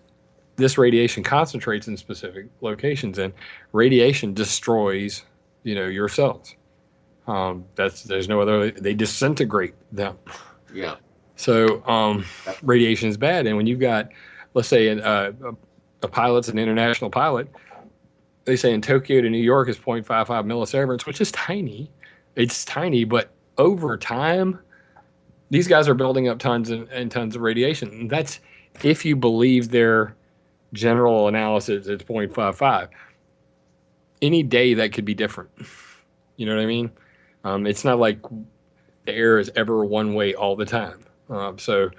this radiation concentrates in specific locations, and radiation destroys your cells. That's there's no other. They disintegrate them. yeah. So radiation is bad, and when you've got, let's say, a pilot's an international pilot, they say in Tokyo to New York is 0.55 millisieverts, which is tiny. It's tiny, but over time, these guys are building up tons and tons of radiation. And that's if you believe their general analysis, it's 0.55. Any day that could be different. You know what I mean? It's not like the air is ever one way all the time. So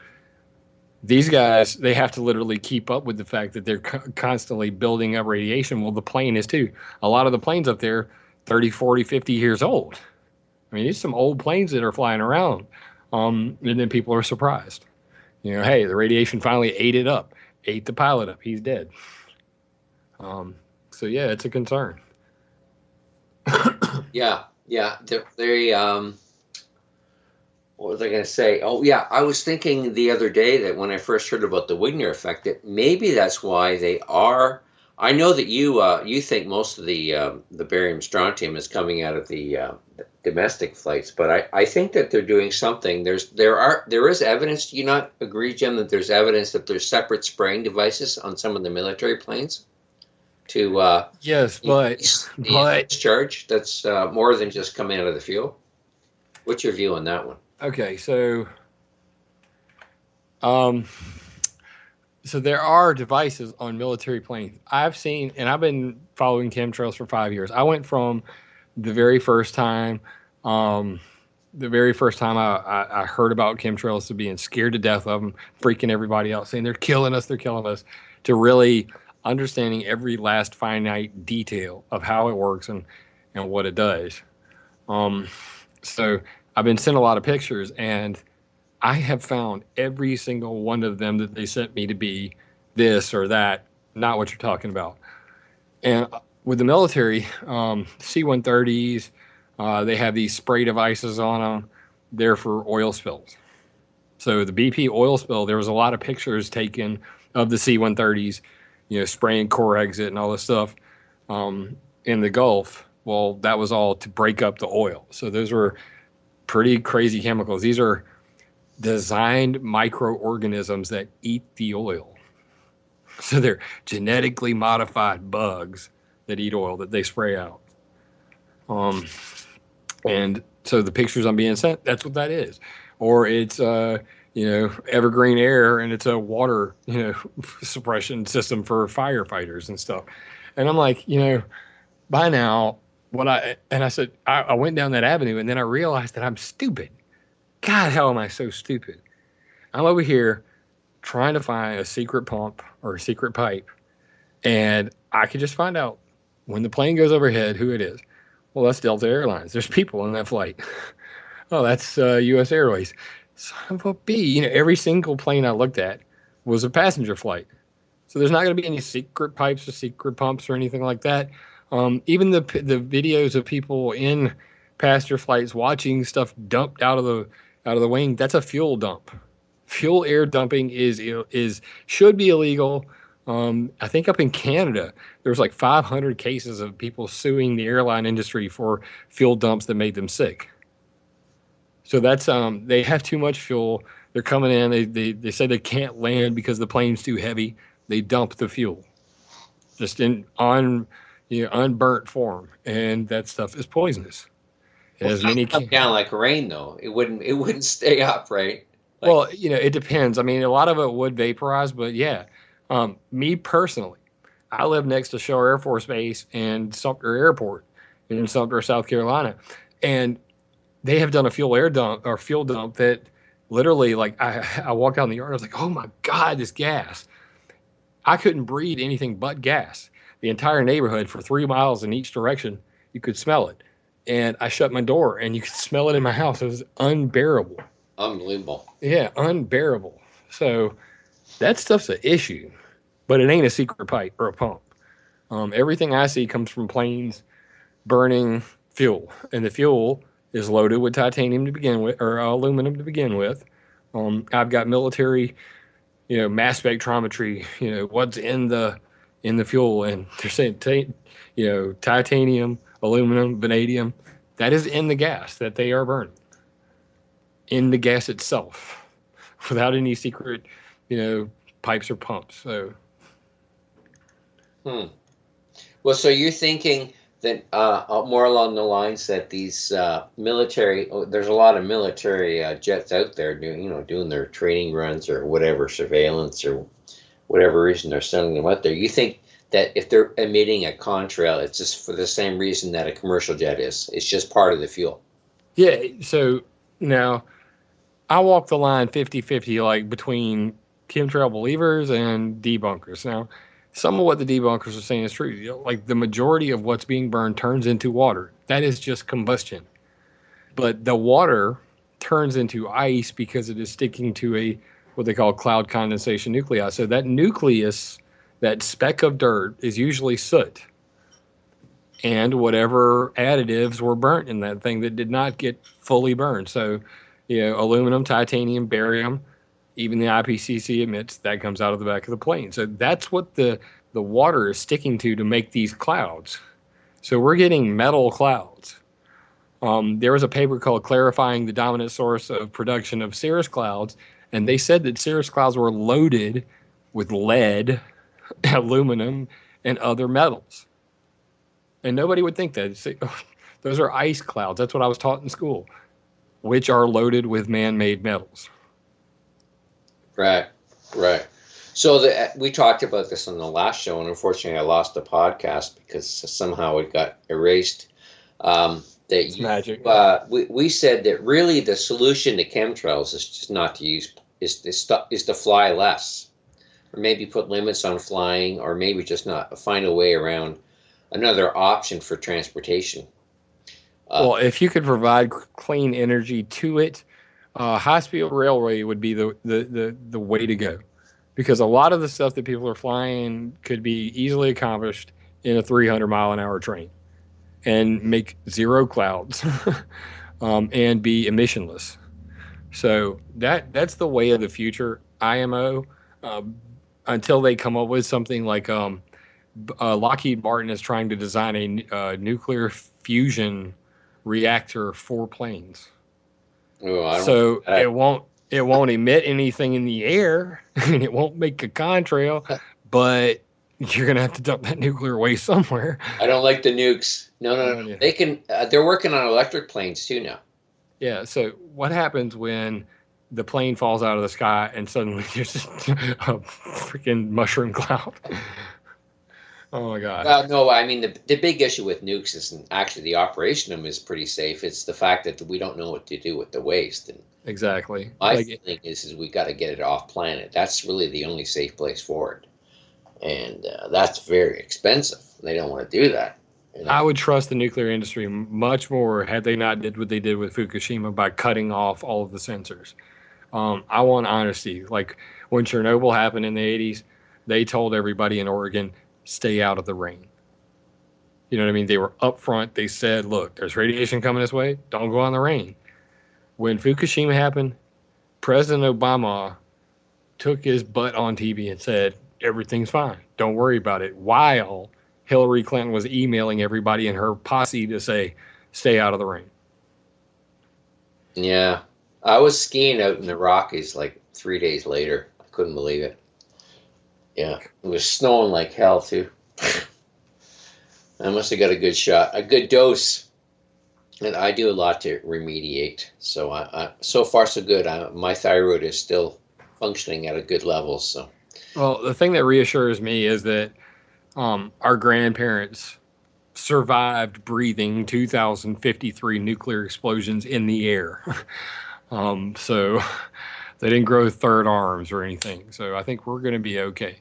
these guys, they have to literally keep up with the fact that they're constantly building up radiation. Well, the plane is too. A lot of the planes up there, 30, 40, 50 years old. I mean, there's some old planes that are flying around. And then people are surprised. Hey, the radiation finally ate it up, ate the pilot up. He's dead. Um, so yeah, it's a concern. Yeah, yeah. What was I going to say? Oh, yeah. I was thinking the other day that when I first heard about the Wigner effect, that maybe that's why they are. I know that you think most of the barium strontium is coming out of the domestic flights, but I think that they're doing something. There is evidence. Do you not agree, Jim, that there's evidence that there's separate spraying devices on some of the military planes to Yes, increase the but discharge? That's more than just coming out of the fuel. What's your view on that one? okay, um, so there are devices on military planes. I've seen, and I've been following chemtrails for 5 years. I went from the very first time, um, I heard about chemtrails to being scared to death of them, freaking everybody out, saying they're killing us, to really understanding every last finite detail of how it works and what it does. Um, so I've been sent a lot of pictures, and I have found every single one of them that they sent me to be this or that, not what you're talking about. And with the military, C-130s, they have these spray devices on them. They're for oil spills. So the BP oil spill, there was a lot of pictures taken of the C-130s, spraying core exit and all this stuff in the Gulf. Well, that was all to break up the oil. So those were pretty crazy chemicals. These are designed microorganisms that eat the oil. So they're genetically modified bugs that eat oil that they spray out. Um, and so the pictures I'm being sent, that's what that is. Or it's evergreen air, and it's a water suppression system for firefighters and stuff. And I'm like, by now, I said I went down that avenue, and then I realized that I'm stupid. God, how am I so stupid? I'm over here trying to find a secret pump or a secret pipe, and I could just find out when the plane goes overhead who it is. Well, that's Delta Airlines. There's people on that flight. Oh, that's U.S. Airways. Son of a bee. Every single plane I looked at was a passenger flight. So there's not going to be any secret pipes or secret pumps or anything like that. Even the videos of people in passenger flights watching stuff dumped out of the wing, that's a fuel dump. Fuel air dumping is should be illegal. I think up in Canada, there was like 500 cases of people suing the airline industry for fuel dumps that made them sick. So that's they have too much fuel. They're coming in. They say they can't land because the plane's too heavy. They dump the fuel just in on unburnt form, and that stuff is poisonous. Well, As it many come down like rain, though. It wouldn't stay up, right? Like, well, it depends. I mean, a lot of it would vaporize, but yeah. Me personally, I live next to Shaw Air Force Base and Sumter Airport in Sumter, South Carolina, and they have done a fuel dump that literally, like, I walked out in the yard. I was like, oh my god, this gas! I couldn't breathe anything but gas. The entire neighborhood for 3 miles in each direction, you could smell it. And I shut my door, and you could smell it in my house. It was unbearable. unbelievable. Yeah, unbearable. So that stuff's an issue, but it ain't a secret pipe or a pump. Everything I see comes from planes burning fuel, and the fuel is loaded with titanium to begin with, or aluminum to begin with. I've got military, mass spectrometry, what's in the fuel, and they're saying, titanium, aluminum, vanadium, that is in the gas that they are burning, in the gas itself, without any secret, pipes or pumps. So, Hmm. Well, so you're thinking that more along the lines that these military, there's a lot of military jets out there doing their training runs or whatever, surveillance or whatever reason they're sending them out there. You think that if they're emitting a contrail, it's just for the same reason that a commercial jet is. It's just part of the fuel. yeah. So now I walk the line 50-50, like between chemtrail believers and debunkers. Now, some of what the debunkers are saying is true. Like the majority of what's being burned turns into water. That is just combustion. But the water turns into ice because it is sticking to a what they call cloud condensation nuclei. So that nucleus, that speck of dirt, is usually soot and whatever additives were burnt in that thing that did not get fully burned. So, aluminum, titanium, barium, even the IPCC admits that comes out of the back of the plane. So that's what the water is sticking to make these clouds. So we're getting metal clouds. There was a paper called Clarifying the Dominant Source of Production of Cirrus Clouds, and they said that cirrus clouds were loaded with lead, aluminum, and other metals. And nobody would think that. Say, oh, those are ice clouds. That's what I was taught in school, which are loaded with man-made metals. Right, right. So we talked about this on the last show, and unfortunately I lost the podcast because somehow it got erased. It's magic. We said that really the solution to chemtrails is just not to use, is to fly less, or maybe put limits on flying, or maybe just not find a way around another option for transportation. Well, if you could provide clean energy to it, high-speed railway would be the way to go, because a lot of the stuff that people are flying could be easily accomplished in a 300-mile-an-hour train and make zero clouds and be emissionless. So that's the way of the future, IMO, until they come up with something like Lockheed Martin is trying to design a nuclear fusion reactor for planes. Oh, it won't emit anything in the air, and it won't make a contrail, but you're gonna have to dump that nuclear waste somewhere. I don't like the nukes. No. Yeah. They can. They're working on electric planes too now. Yeah. So what happens when the plane falls out of the sky and suddenly there's a freaking mushroom cloud? Oh my God. No, I mean the big issue with nukes isn't actually the operation of them is pretty safe. It's the fact that we don't know what to do with the waste. And exactly. my feeling is we got to get it off planet. That's really the only safe place for it, and that's very expensive. They don't want to do that. I would trust the nuclear industry much more had they not did what they did with Fukushima by cutting off all of the sensors. I want honesty. Like when Chernobyl happened in the 80s, they told everybody in Oregon, stay out of the rain. You know what I mean? They were upfront. They said, look, there's radiation coming this way. Don't go on the rain. When Fukushima happened, President Obama took his butt on TV and said, everything's fine. Don't worry about it. While Hillary Clinton was emailing everybody in her posse to say, stay out of the rain. Yeah. I was skiing out in the Rockies like 3 days later. I couldn't believe it. Yeah. It was snowing like hell, too. I must have got a good shot, a good dose. And I do a lot to remediate. So so far, so good. My thyroid is still functioning at a good level. So, well, the thing that reassures me is that our grandparents survived breathing 2,053 nuclear explosions in the air. So they didn't grow third arms or anything. So I think we're going to be okay.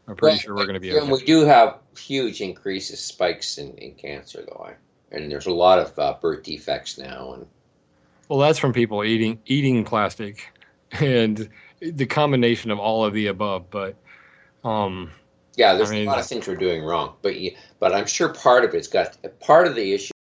I'm pretty sure we're going to be okay. We do have huge increases, spikes in cancer, though. And there's a lot of birth defects now. And well, that's from people eating plastic and the combination of all of the above. But yeah, there's a lot of things we're doing wrong. But I'm sure part of the issue